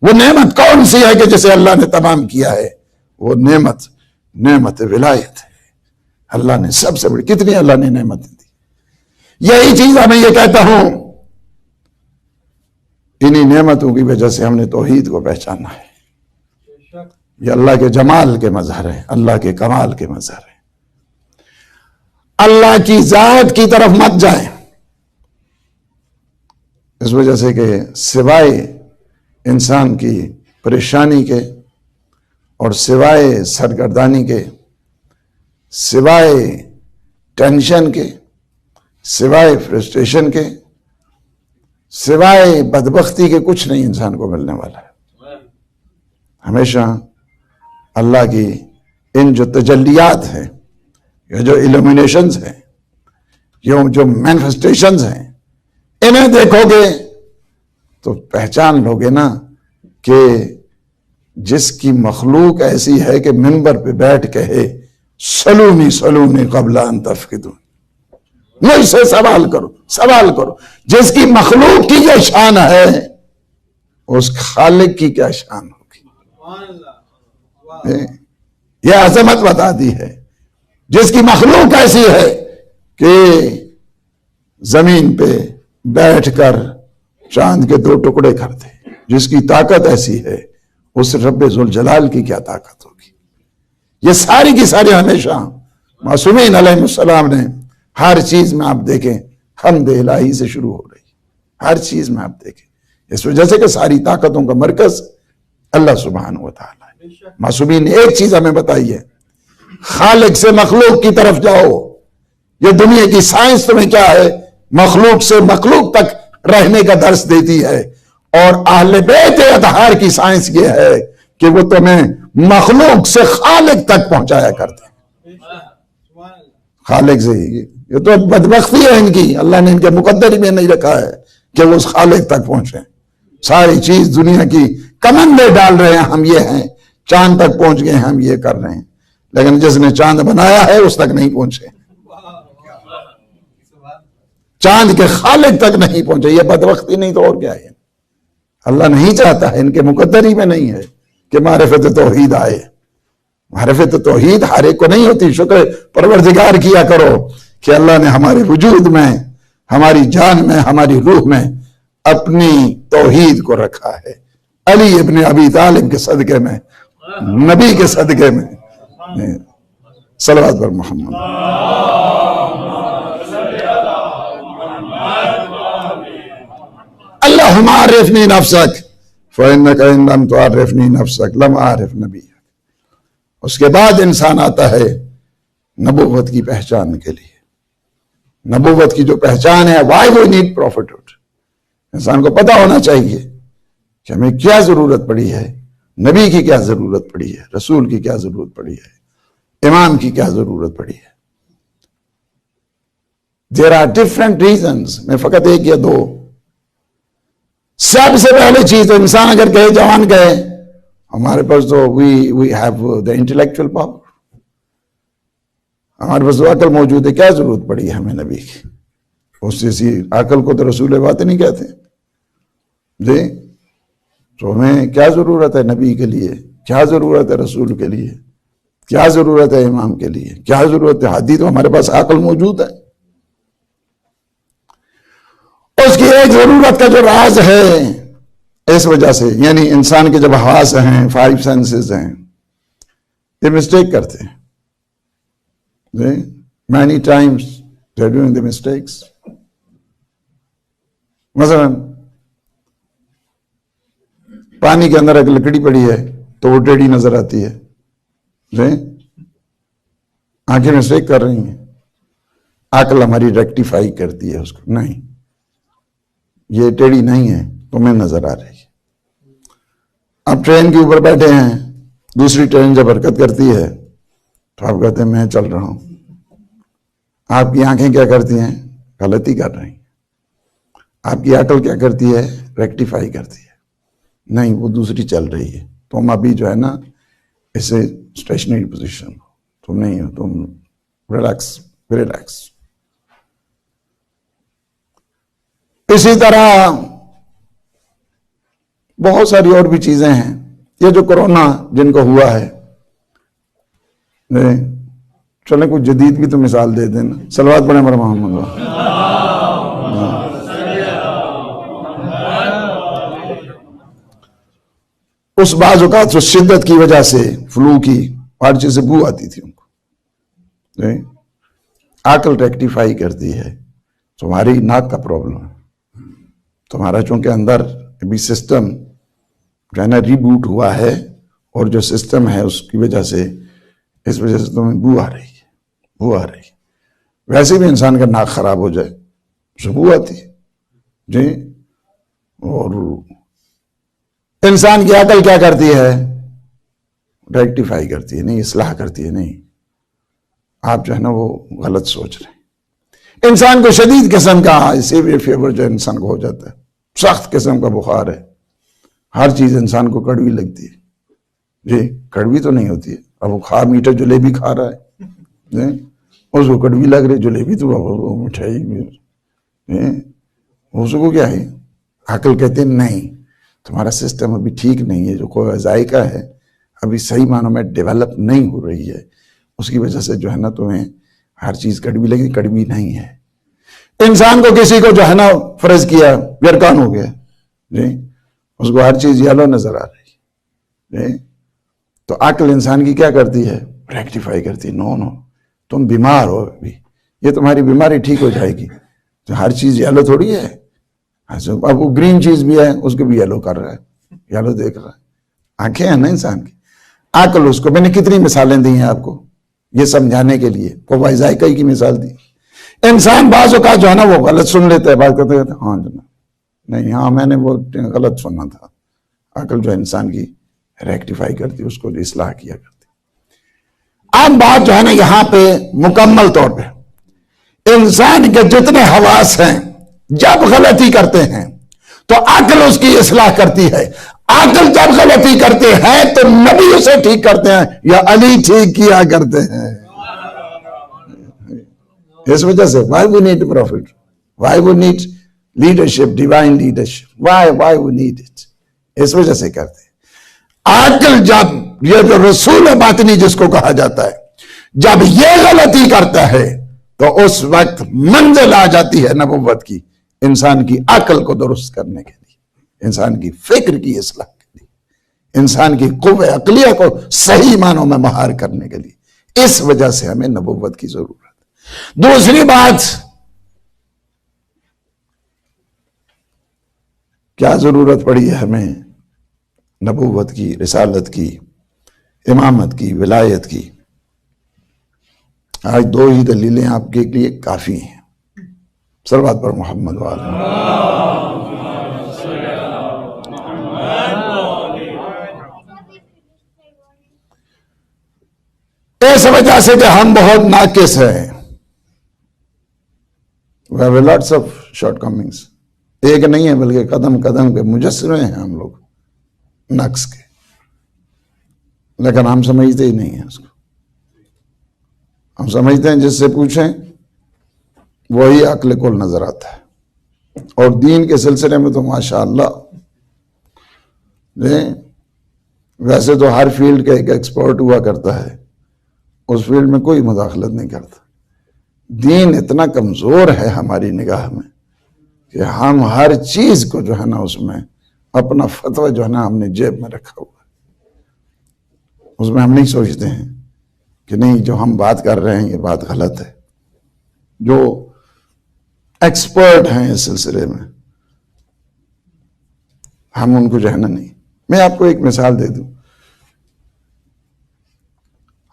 Speaker 3: وہ نعمت کون سی ہے کہ جسے اللہ نے تمام کیا ہے؟ وہ نعمت ولایت ہے۔ اللہ نے سب سے بڑی، کتنی اللہ نے نعمتیں دی۔ یہی چیز میں یہ کہتا ہوں، انہی نعمتوں کی وجہ سے ہم نے توحید کو پہچانا ہے۔ یہ اللہ کے جمال کے مظہر ہے، اللہ کے کمال کے مظہر ہے۔ اللہ کی ذات کی طرف مت جائیں، اس وجہ سے کہ سوائے انسان کی پریشانی کے اور سوائے سرگردانی کے، سوائے ٹینشن کے، سوائے فرسٹریشن کے، سوائے بدبختی کے کچھ نہیں انسان کو ملنے والا ہے۔ ہمیشہ اللہ کی ان جو تجلیات ہیں، یہ جو ایلومینیشنز ہیں، یہ جو مینیفسٹیشنز ہیں، انہیں دیکھو گے تو پہچان لوگے نا کہ جس کی مخلوق ایسی ہے کہ منبر پہ بیٹھ کہے سلونی سلونی قبل ان تفقدون، مجھ سے سوال کرو۔ جس کی مخلوق کی یہ شان ہے، اس خالق کی کیا شان ہوگی؟ یہ عظمت بتا دی ہے۔ جس کی مخلوق ایسی ہے کہ زمین پہ بیٹھ کر چاند کے 2 ٹکڑے کر دے، جس کی طاقت ایسی ہے، اس رب ذوالجلال کی کیا طاقت ہوگی؟ یہ ساری کی ساری ہمیشہ معصومین علیہ السلام نے ہر چیز میں آپ دیکھیں حمد الہی سے شروع ہو رہی، ہر چیز میں آپ دیکھیں، اس وجہ سے کہ ساری طاقتوں کا مرکز اللہ سبحانہ و تعالیٰ ہے۔ معصومین نے ایک چیز ہمیں بتائی ہے، خالق سے مخلوق کی طرف جاؤ۔ یہ دنیا کی سائنس تمہیں کیا ہے؟ مخلوق سے مخلوق تک رہنے کا درس دیتی ہے، اور اہل بیت اطہار کی سائنس یہ ہے کہ وہ تمہیں مخلوق سے خالق تک پہنچایا کرتے ہیں۔ خالق سے یہ تو بدبختی ہے ان کی، اللہ نے ان کے مقدر میں نہیں رکھا ہے کہ وہ اس خالق تک پہنچیں۔ ساری چیز دنیا کی کمندیں ڈال رہے ہیں، ہم یہ ہیں، چاند تک پہنچ گئے، ہم یہ کر رہے ہیں، لیکن جس نے چاند بنایا ہے اس تک نہیں پہنچے، چاند کے خالق تک نہیں پہنچے۔ یہ بدبختی نہیں تو اور کیا ہے؟ اللہ نہیں چاہتا ہے، ان کے مقدر ہی میں نہیں ہے کہ معرفت توحید آئے۔ معرفت توحید ہر ایک کو نہیں ہوتی۔ شکر پروردگار کیا کرو کہ اللہ نے ہمارے وجود میں، ہماری جان میں، ہماری روح میں اپنی توحید کو رکھا ہے۔ علی ابن ابی طالب کے صدقے میں، نبی کے صدقے میں، صلوات پر محمد۔ اللہم عرفنی نفسک فإنک ان لم تعرفنی نفسک لم اعرف نبیک۔ اس کے بعد انسان آتا ہے نبوت کی پہچان کے لیے۔ نبوت کی جو پہچان ہے، why we need prophethood، انسان کو پتا ہونا چاہیے کہ ہمیں کیا ضرورت پڑی ہے، نبی کی کیا ضرورت پڑی ہے، رسول کی کیا ضرورت پڑی ہے، امام کی کیا ضرورت پڑی ہے۔ there are different reasons، میں فقط ایک یا دو۔ سب سے پہلے چیز تو انسان اگر کہے، جوان کہے، ہمارے پاس تو we have the intellectual power، ہمارے پاس عقل موجود ہے، کیا ضرورت پڑی ہے ہمیں نبی کی؟ اس جیسی عقل کو تو رسول بات نہیں کہتے جی۔ تو ہمیں کیا ضرورت ہے نبی کے لیے، کیا ضرورت ہے رسول کے لیے، کیا ضرورت ہے امام کے لیے، کیا ضرورت ہے ہادی؟ تو ہمارے پاس عقل موجود ہے۔ اس کی ایک ضرورت کا جو راز ہے، اس وجہ سے یعنی انسان کے جب حواس ہیں، 5 سینسز ہیں، یہ مسٹیک کرتے ہیں۔ many times they are doing the mistakes۔ مثلا پانی کے اندر ایک لکڑی پڑی ہے تو وہ ٹیڑھی نظر آتی ہے، آنکھیں مسٹیک کر رہی ہیں، عقل ہماری ریکٹیفائی کرتی ہے اس کو، نہیں یہ ٹیڑھی نہیں ہے، تمہیں نظر آ رہی ہے۔ آپ ٹرین کے اوپر بیٹھے ہیں، دوسری ٹرین جب حرکت کرتی ہے تو آپ کہتے ہیں میں چل رہا ہوں، آپ کی آنکھیں کیا کرتی ہیں؟ غلطی کر رہی ہیں۔ آپ کی عقل کیا کرتی ہے؟ ریکٹیفائی کرتی ہے، نہیں وہ دوسری چل رہی ہے، تو ہم ابھی جو ہے نا اسے اسٹیشنری پوزیشن تم نہیں ہو، تم ریلیکس. اسی طرح بہت ساری اور بھی چیزیں ہیں. یہ جو کرونا جن کو ہوا ہے، چلیں کچھ جدید بھی تو مثال دے دیں. صلوات پڑھیں پر محمد. اس بعض اوقات اس شدت کی وجہ سے فلو کی ہر چیز سے بو آتی تھی ان کو. عقل ریکٹیفائی کرتی ہے تمہاری ناک کا پرابلم ہے. تمہارا چونکہ اندر ابھی سسٹم جو ہے نا ریبوٹ ہوا ہے، اور جو سسٹم ہے اس کی وجہ سے، اس وجہ سے تمہیں بو آ رہی ہے. ویسے بھی انسان کا ناک خراب ہو جائے اسے بو آتی ہے جی. اور انسان کی عقل کیا کرتی ہے؟ ریکٹیفائی کرتی ہے، نہیں اصلاح کرتی ہے. نہیں، آپ جو ہے نا وہ غلط سوچ رہے ہیں. انسان کو شدید قسم کا سیویئر فیور جو انسان کو ہو جاتا ہے، سخت قسم کا بخار ہے، ہر چیز انسان کو کڑوی لگتی ہے جی. کڑوی تو نہیں ہوتی ہے، اب وہ کھا میٹھا جلیبی کھا رہا ہے جی، اس کو کڑوی لگ رہی جلیبی تو مٹھائی اس کو کیا ہے. عقل کہتے ہیں نہیں، تمہارا سسٹم ابھی ٹھیک نہیں ہے، جو کوئی ذائقہ ہے ابھی صحیح معنوں میں ڈیولپ نہیں ہو رہی ہے، اس کی وجہ سے جو ہے نا تمہیں ہر چیز کڑوی لگی. کڑوی نہیں ہے. انسان کو کسی کو جو ہے نا فرض کیا یرکان ہو گیا جی، اس کو ہر چیز یلو نظر آ رہی ہے. تو عقل انسان کی کیا کرتی ہے؟ ریکٹیفائی کرتی ہے. نو تم بیمار ہو ابھی، یہ تمہاری بیماری ٹھیک ہو جائے گی. تو ہر چیز یلو تھوڑی ہے. اب وہ گرین چیز بھی ہے، اس کو بھی یلو کر رہا ہے، یلو دیکھ رہا ہے. آنکھیں ہیں نا انسان کی. عقل اس کو، میں نے کتنی مثالیں دی ہیں آپ کو یہ سمجھانے کے لیے. کوئی ذائقہ کی مثال دی. انسان بعض اوقات جو ہے نا وہ غلط سن لیتا ہے، بات کرتے کہتے ہاں جناب نہیں، ہاں میں نے وہ غلط سنا تھا. عقل جو انسان کی ریکٹیفائی کرتی، اس کو اصلاح کیا کرتی. اب بات جو ہے نا یہاں پہ مکمل طور پہ انسان کے جتنے حواس ہیں جب غلطی کرتے ہیں تو عقل اس کی اصلاح کرتی ہے. عقل جب غلطی کرتے ہیں تو نبی اسے ٹھیک کرتے ہیں یا علی ٹھیک کیا کرتے ہیں. اس وجہ سے why we need prophet, why we need leadership, divine leadership, why we need it. اس وجہ سے کرتے ہیں. عقل جب یہ جو رسول باطنی جس کو کہا جاتا ہے جب یہ غلطی کرتا ہے تو اس وقت منزل آ جاتی ہے نبوت کی، انسان کی عقل کو درست کرنے کے لیے، انسان کی فکر کی اصلاح کے لیے، انسان کی قوت عقلیہ کو صحیح معنوں میں مہار کرنے کے لیے. اس وجہ سے ہمیں نبوت کی ضرورت ہے. دوسری بات کیا ضرورت پڑی ہے ہمیں؟ نبوت کی، رسالت کی، امامت کی، ولایت کی. آج دو ہی دلیلیں آپ کے لیے کافی ہیں. صلوات پر محمد وآلہ. اس وجہ سے کہ ہم بہت ناقص ہیں. We have lots of shortcomings. ایک نہیں ہے بلکہ قدم قدم پہ مجسمے ہیں ہم لوگ نقص کے، لیکن ہم سمجھتے ہی نہیں ہیں اس کو. ہم سمجھتے ہیں جس سے پوچھیں وہی عقل کل نظر آتا ہے. اور دین کے سلسلے میں تو ماشاءاللہ ویسے تو ہر فیلڈ کا ایک ایکسپرٹ ہوا کرتا ہے، اس فیلڈ میں کوئی مداخلت نہیں کرتا. دین اتنا کمزور ہے ہماری نگاہ میں کہ ہم ہر چیز کو جو ہے نا اس میں اپنا فتویٰ جو ہے نا ہم نے جیب میں رکھا ہوا ہے. اس میں ہم نہیں سوچتے ہیں کہ نہیں جو ہم بات کر رہے ہیں یہ بات غلط ہے. جو ایکسپرٹ ہیں اس سلسلے میں ہم ان کو جو ہے نا نہیں. میں آپ کو ایک مثال دے دوں.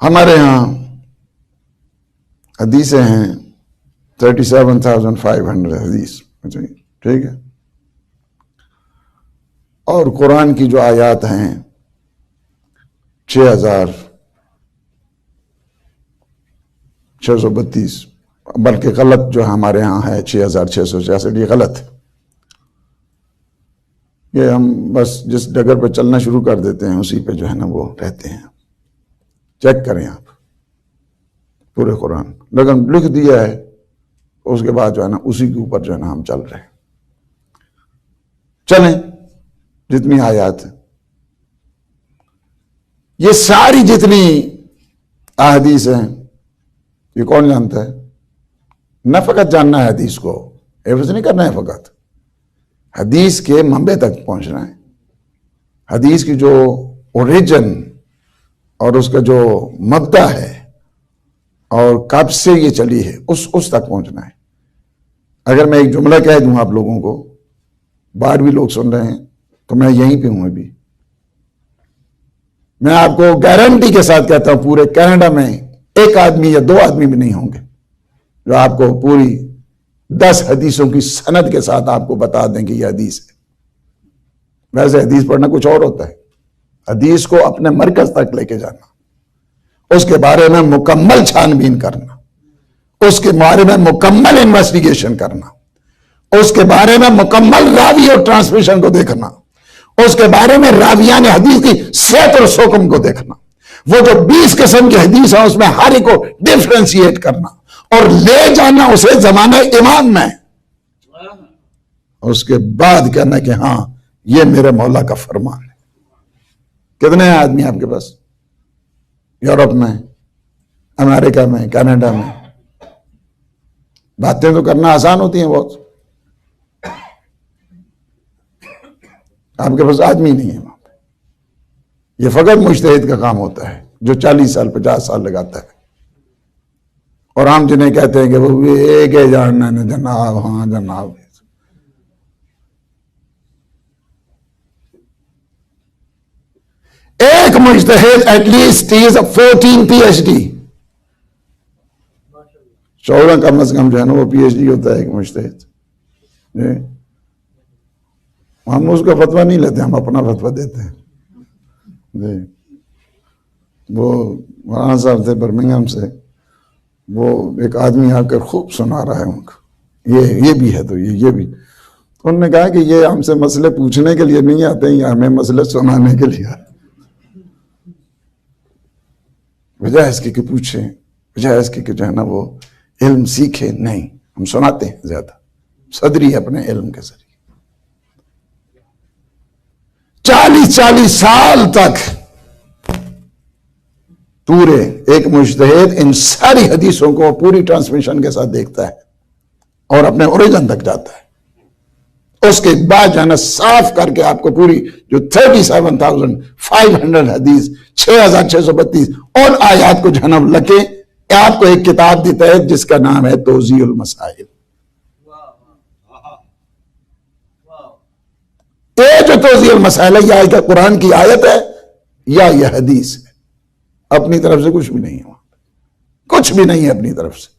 Speaker 3: ہمارے ہاں حدیثیں ہیں 37,500 حدیث، ٹھیک ہے. اور قرآن کی جو آیات ہیں 6,632، بلکہ غلط جو ہمارے ہاں ہے 6,666، یہ غلط ہے. یہ ہم بس جس ڈگر پہ چلنا شروع کر دیتے ہیں اسی پہ جو ہے نا وہ رہتے ہیں. چیک کریں آپ. پورے قرآن، لیکن لکھ دیا ہے اس کے بعد جو ہے نا اسی کے اوپر جو ہے نا ہم چل رہے ہیں۔ چلیں جتنی آیات ہیں، یہ ساری جتنی احادیث ہیں، یہ کون جانتا ہے؟ نہ فقط جاننا ہے حدیث کو، حفظ نہیں کرنا ہے، فقط حدیث کے منبع تک پہنچنا ہے، حدیث کی جو اوریجن اور اس کا جو مبدا ہے اور کب سے یہ چلی ہے اس تک پہنچنا ہے۔ اگر میں ایک جملہ کہہ دوں آپ لوگوں کو، باہر بھی لوگ سن رہے ہیں، تو میں یہیں پہ ہوں ابھی، میں آپ کو گارنٹی کے ساتھ کہتا ہوں پورے کینیڈا میں ایک آدمی یا 2 آدمی بھی نہیں ہوں گے جو آپ کو پوری 10 حدیثوں کی سند کے ساتھ آپ کو بتا دیں کہ یہ حدیث ہے۔ ویسے حدیث پڑھنا کچھ اور ہوتا ہے، حدیث کو اپنے مرکز تک لے کے جانا، اس کے بارے میں مکمل چھان بین کرنا، اس کے بارے میں مکمل انویسٹیگیشن کرنا، اس کے بارے میں مکمل راوی اور ٹرانسمیشن کو دیکھنا، اس کے بارے میں راویان حدیث کی صحت اور سقم کو دیکھنا، وہ جو 20 قسم کی حدیث ہیں اس میں ہر ایک کو ڈیفرنشیٹ کرنا اور لے جانا اسے زمانہ امام میں، اس کے بعد کہنا کہ ہاں یہ میرے مولا کا فرمان ہے۔ کتنے ہیں آدمی آپ کے پاس یورپ میں، امریکہ میں، کینیڈا میں؟ باتیں تو کرنا آسان ہوتی ہیں بہت، آپ کے پاس آدمی نہیں ہے وہاں پہ۔ یہ فقط مجتہد کا کام ہوتا ہے جو 40 سال 50 سال لگاتا ہے، اور ہم جنہیں کہتے ہیں کہ وہ ایک ہے جاننا ہے جناب، ہاں جناب۔ ایک مجتہد ایٹ لیسٹ از 14 PhD، 14 کم از کم جو ہے نا وہ PhD ہوتا ہے ایک مجتہد۔ ہم اس کا فتویٰ نہیں لیتے، ہم اپنا فتویٰ دیتے ہیں۔ جی وہ مولانا صاحب تھے برمنگھم سے، وہ ایک آدمی آ کر خوب سنا رہا ہے ان کو، یہ بھی ہے تو یہ بھی۔ انہوں نے کہا کہ یہ ہم سے مسئلے پوچھنے کے لیے نہیں آتے ہیں، یا ہمیں مسئلے سنانے کے لیے آتے ہیں۔ وجہ اس کی کہ پوچھیں، وجہ اس کی کہ جو ہے نا وہ علم سیکھے نہیں، ہم سناتے ہیں زیادہ، صدری اپنے علم کے ذریعے۔ 40 سال تک پورے ایک مجتہد ان ساری حدیثوں کو پوری ٹرانسمیشن کے ساتھ دیکھتا ہے اور اپنے اوریجن تک جاتا ہے۔ اس کے بعد جانا صاف کر کے آپ کو پوری جو 37,500 حدیث، 6,632 اور آیات کو جنم لکے، آپ کو ایک کتاب دیتا ہے جس کا نام ہے توضیح المسائل۔ یہ جو توضیح المسائل ہے، یا کہ قرآن کی آیت ہے یا یہ حدیث ہے، اپنی طرف سے کچھ بھی نہیں ہے وہاں پہ، کچھ بھی نہیں ہے اپنی طرف سے،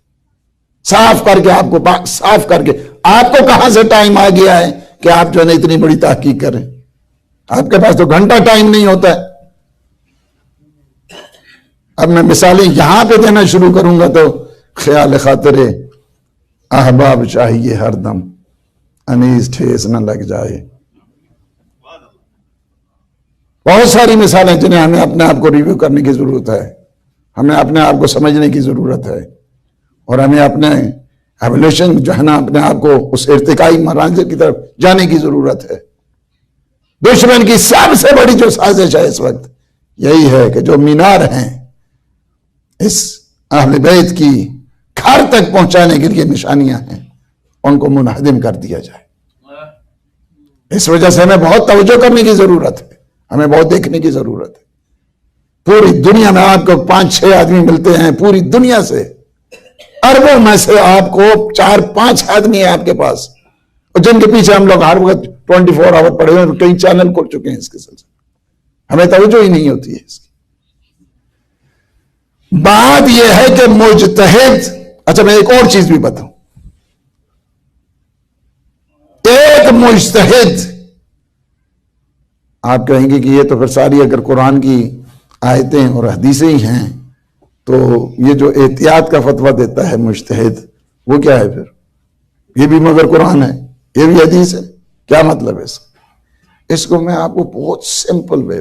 Speaker 3: صاف کر کے آپ کو صاف کر کے۔ آپ کو کہاں سے ٹائم آ گیا ہے کہ آپ جو ہے نا اتنی بڑی تحقیق کریں؟ آپ کے پاس تو گھنٹہ ٹائم نہیں ہوتا ہے۔ اب میں مثالیں یہاں پہ دینا شروع کروں گا تو خیال خاطر احباب چاہیے ہر دم، انیس ٹھیس نہ لگ جائے۔ بہت ساری مثالیں جنہیں ہمیں اپنے آپ کو ریویو کرنے کی ضرورت ہے، ہمیں اپنے آپ کو سمجھنے کی ضرورت ہے، اور ہمیں اپنے ایولیوشن جو ہے نا اپنے آپ کو اس ارتقائی منازل کی طرف جانے کی ضرورت ہے۔ دشمن کی سب سے بڑی جو سازش ہے اس وقت یہی ہے کہ جو مینار ہیں اس اہل بیت کی گھر تک پہنچانے کے لیے نشانیاں ہیں، ان کو منہدم کر دیا جائے۔ اس وجہ سے ہمیں بہت توجہ کرنے کی ضرورت ہے، ہمیں بہت دیکھنے کی ضرورت ہے۔ پوری دنیا میں آپ کو 5-6 آدمی ملتے ہیں، پوری دنیا سے اربوں میں سے آپ کو 4-5 آدمی ہیں آپ کے پاس، اور جن کے پیچھے ہم لوگ ہر وقت 24 آور پڑے ہوئے ہیں، کئی چینل کھول چکے ہیں اس کے سلسلے، ہمیں توجہ ہی نہیں ہوتی ہے اس کی۔ بات یہ ہے کہ مجتہد، اچھا میں ایک اور چیز بھی بتاؤں، ایک مجتہد، آپ کہیں گے کہ یہ تو پھر ساری اگر قرآن کی آیتیں اور حدیثیں ہی ہیں تو یہ جو احتیاط کا فتویٰ دیتا ہے مجتہد وہ کیا ہے؟ پھر یہ بھی مگر قرآن ہے، یہ بھی حدیث ہے، کیا مطلب ہے اس کا؟ اس کو میں آپ کو بہت سمپل وے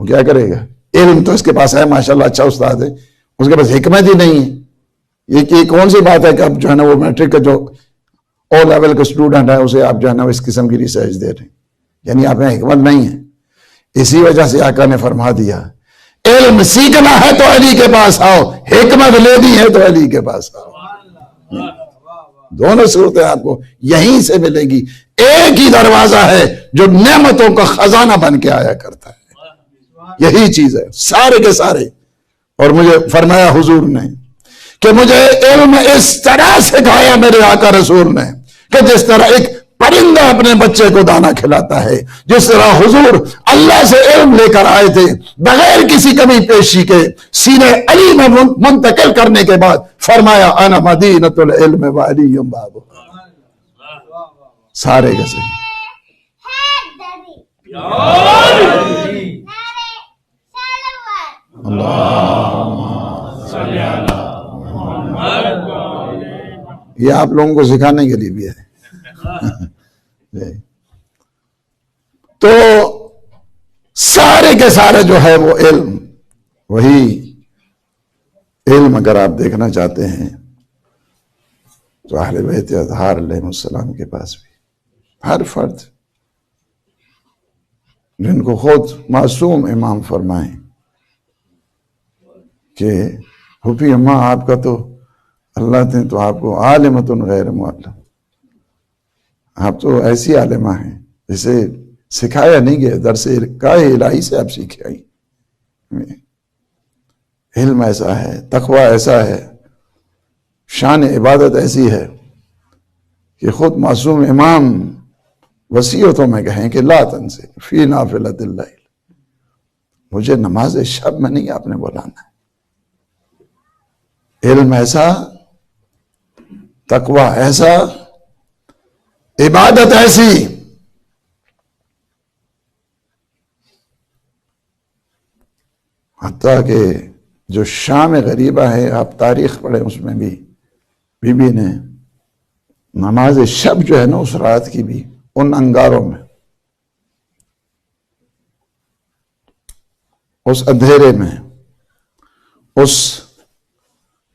Speaker 3: وہ کیا کرے گا؟ علم تو اس کے پاس ہے ماشاءاللہ، اچھا استاد ہے، اس کے پاس حکمت ہی نہیں ہے۔ یہ کون سی بات ہے کہ اب جو ہے نا وہ میٹرک کا جو او لیول کا اسٹوڈنٹ ہے اسے آپ جو ہے نا اس قسم کی ریسرچ دے رہے ہیں، یعنی آپ میں حکمت نہیں ہے۔ اسی وجہ سے آقا نے فرما دیا علم سیکھنا ہے تو علی کے پاس آؤ، حکمت لینی ہے تو علی کے پاس آؤ۔ دونوں صورتیں آپ کو یہیں سے ملے گی۔ ایک ہی دروازہ ہے جو نعمتوں کا خزانہ بن کے آیا کرتا ہے، یہی چیز ہے سارے کے سارے۔ اور مجھے فرمایا حضور نے کہ مجھے علم اس طرح سکھایا میرے آقا رسول نے کہ جس طرح ایک پرندہ اپنے بچے کو دانا کھلاتا ہے، جس طرح حضور اللہ سے علم لے کر آئے تھے بغیر کسی کمی پیشی کے، سینے علی میں منتقل کرنے کے بعد فرمایا انا مدینۃ العلم وعلی بابہ۔ سارے کے صحیح۔ یہ آپ لوگوں کو سکھانے کے لیے بھی ہے۔ تو سارے کے سارے جو ہے وہ علم، وہی علم اگر آپ دیکھنا چاہتے ہیں تو اہل بیت اطہار علیہ السلام کے پاس بھی ہر فرد جن کو خود معصوم امام فرمائیں کہ حفی اماں آپ کا تو اللہ نے تو آپ کو عالمۃ غیر معلم، آپ تو ایسی عالمہ ہیں جسے سکھایا نہیں گیا، درس کائے الہی سے آپ سیکھے آئی۔ علم ایسا ہے، تقوی ایسا ہے، شان عبادت ایسی ہے کہ خود معصوم امام وصیتوں میں کہیں کہ لا تنسے فی نافلۃ اللیل، مجھے نماز شب میں نہیں آپ نے بلانا ہے۔ علم ایسا، تقوی ایسا، عبادت ایسی۔ حتیٰ کہ جو شام غریبہ ہے، آپ تاریخ پڑھیں، اس میں بھی بی بی نے نماز شب جو ہے نا اس رات کی بھی ان انگاروں میں، اس اندھیرے میں، اس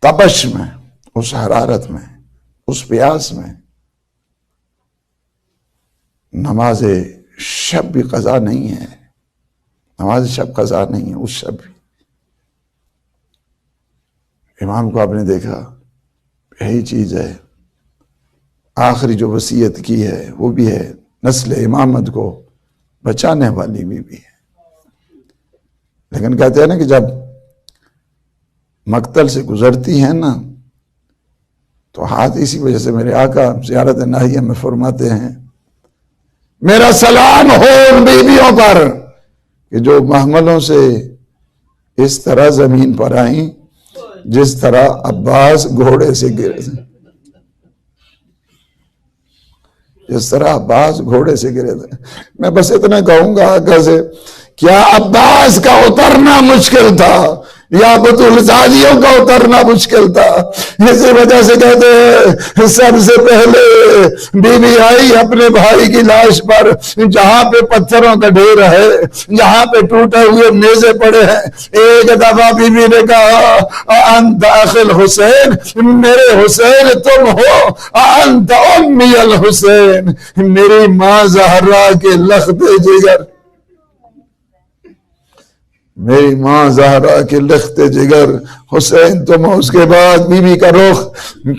Speaker 3: تپش میں، اس حرارت میں، اس پیاس میں، نماز شب بھی قضا نہیں ہے، نماز شب قضا نہیں ہے، اس شب بھی امام کو آپ نے دیکھا، یہی چیز ہے۔ آخری جو وصیت کی ہے وہ بھی ہے، نسل امامت کو بچانے والی بھی ہے۔ لیکن کہتے ہیں نا کہ جب مقتل سے گزرتی ہیں نا تو ہاتھ، اسی وجہ سے میرے آقا زیارت ناہیہ میں فرماتے ہیں میرا سلام ہو ان بیویوں پر کہ جو محملوں سے اس طرح زمین پر آئیں جس طرح عباس گھوڑے سے گرے تھے، جس طرح عباس گھوڑے سے گرے تھے۔ میں بس اتنا کہوں گا آقا سے، کیا عباس کا اترنا مشکل تھا یا بطول زادیوں کا اترنا مشکل تھا؟ اسی وجہ سے کہتے ہیں سب سے پہلے بی بی آئی اپنے بھائی کی لاش پر، جہاں پہ پتھروں کا ڈھیر ہے، جہاں پہ ٹوٹے ہوئے نیزے پڑے ہیں، ایک دفعہ بی بی نے کہا انت اخی الحسین، میرے حسین تم ہو، انت امی الحسین، میری ماں زہرا کے لخت جگر، میری ماں زہرا کے لخت جگر حسین تم ہو۔ اس کے بعد بی بی کا رخ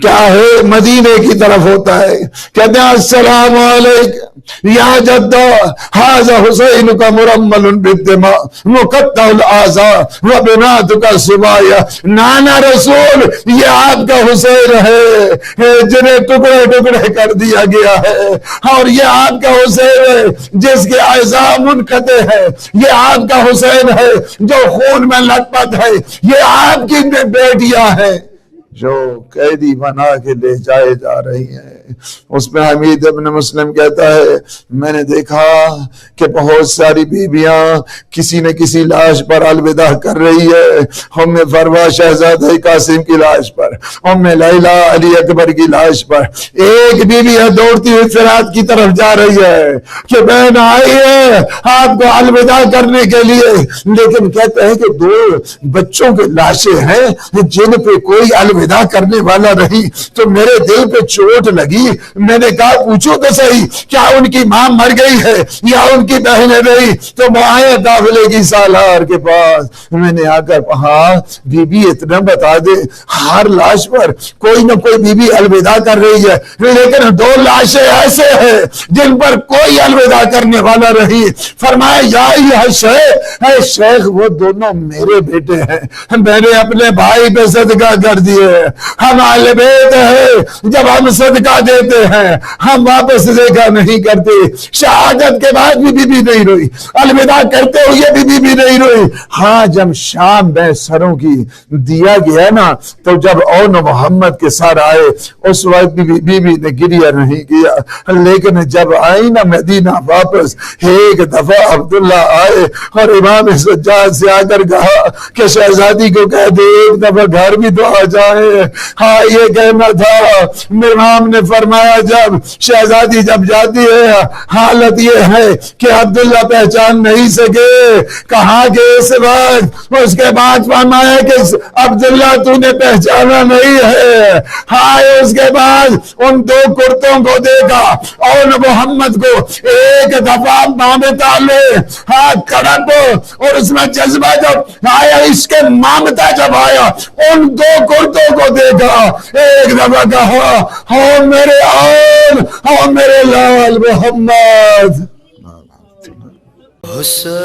Speaker 3: کیا ہے؟ مدینے کی طرف ہوتا ہے۔ کہتے ہیں السلام علیکم یا جدہ ھذا حسین کا مرمل بالدماء مقطع الاعضاء وبناتک سبایا، نانا رسول یہ آپ کا حسین ہے جنہیں ٹکڑے ٹکڑے کر دیا گیا ہے، اور یہ آپ کا حسین ہے جس کے اعضاء منقطع ہے، یہ آپ کا حسین ہے جو خون میں لت پت ہے، یہ آپ کی بیٹیاں ہیں۔ جو قیدی بنا کے لے جائے جا رہی ہیں. اس میں حمید ابن مسلم کہتا ہے میں نے دیکھا کہ بہت ساری بیویاں کسی نہ کسی لاش پر الوداع کر رہی ہے. ام فروا شہزادہ قاسم کی لاش پر، ام لیلہ علی اکبر کی لاش پر. ایک بیوی ہے دوڑتی ہوئی فراق کی طرف جا رہی ہے کہ بہن آئی ہے آپ کو الوداع کرنے کے لیے، لیکن کہتے ہیں کہ دو بچوں کے لاشیں ہیں جن پہ کوئی الوداع کرنے والا نہیں. تو میرے دل پہ چوٹ لگی. میں نے کہا پوچھو تو صحیح کیا ان کی ماں مر گئی ہے یا ان کی بہنیں نہیں؟ تو وہ آئے داخلے کی سالار کے پاس. میں نے آ کر کہا بی بی اتنا بتا دے ہر لاش پر کوئی نہ کوئی بی بی الوداع کر رہی ہے، لیکن دو لاشیں ایسے ہیں جن پر کوئی الوداع کرنے والا نہیں. فرمایا یا ایھا شیخ، اے شیخ وہ دونوں میرے بیٹے ہیں، میں نے اپنے بھائی پہ صدقہ کر دیے. ہم اہل بیت ہیں، جب ہم صدقہ دیتے ہیں ہم واپس صدقہ نہیں کرتے. شہادت کے بعد بھی بی بی نہیں روئی، الوداع کرتے ہوئے بی بی نہیں روئی. ہاں جب شام میں سروں کی دیا گیا نا تو جب اون محمد کے سر آئے اس وقت بی بی نے گریہ نہیں کیا. لیکن جب آئی نا مدینہ واپس ایک دفعہ عبداللہ آئے اور امام سجاد سے آ کر کہا کہ شہزادی کو کہہ دے ایک دفعہ گھر بھی تو آ جائے. ہاں یہ کہنا تھا. امام نے فرمایا جب شہزادی جب جاتی ہے حالت یہ ہے کہ عبداللہ پہچان نہیں سکے. کہا کہ اس وقت اس کے بعد فرمایا کہ عبداللہ تو نے پہچانا نہیں ہے. ہاں اس کے بعد ان دو کرتوں کو دیکھا اور محمد کو ایک دفعہ مامتا لے ہاں کڑپ اور اس میں جذبہ جب آیا عشق مامتا جب آیا ان دو کرتوں کو دیکھا ایک دفعہ کہا ہاں میرے آل ہاں میرے لال محمد.
Speaker 4: حسین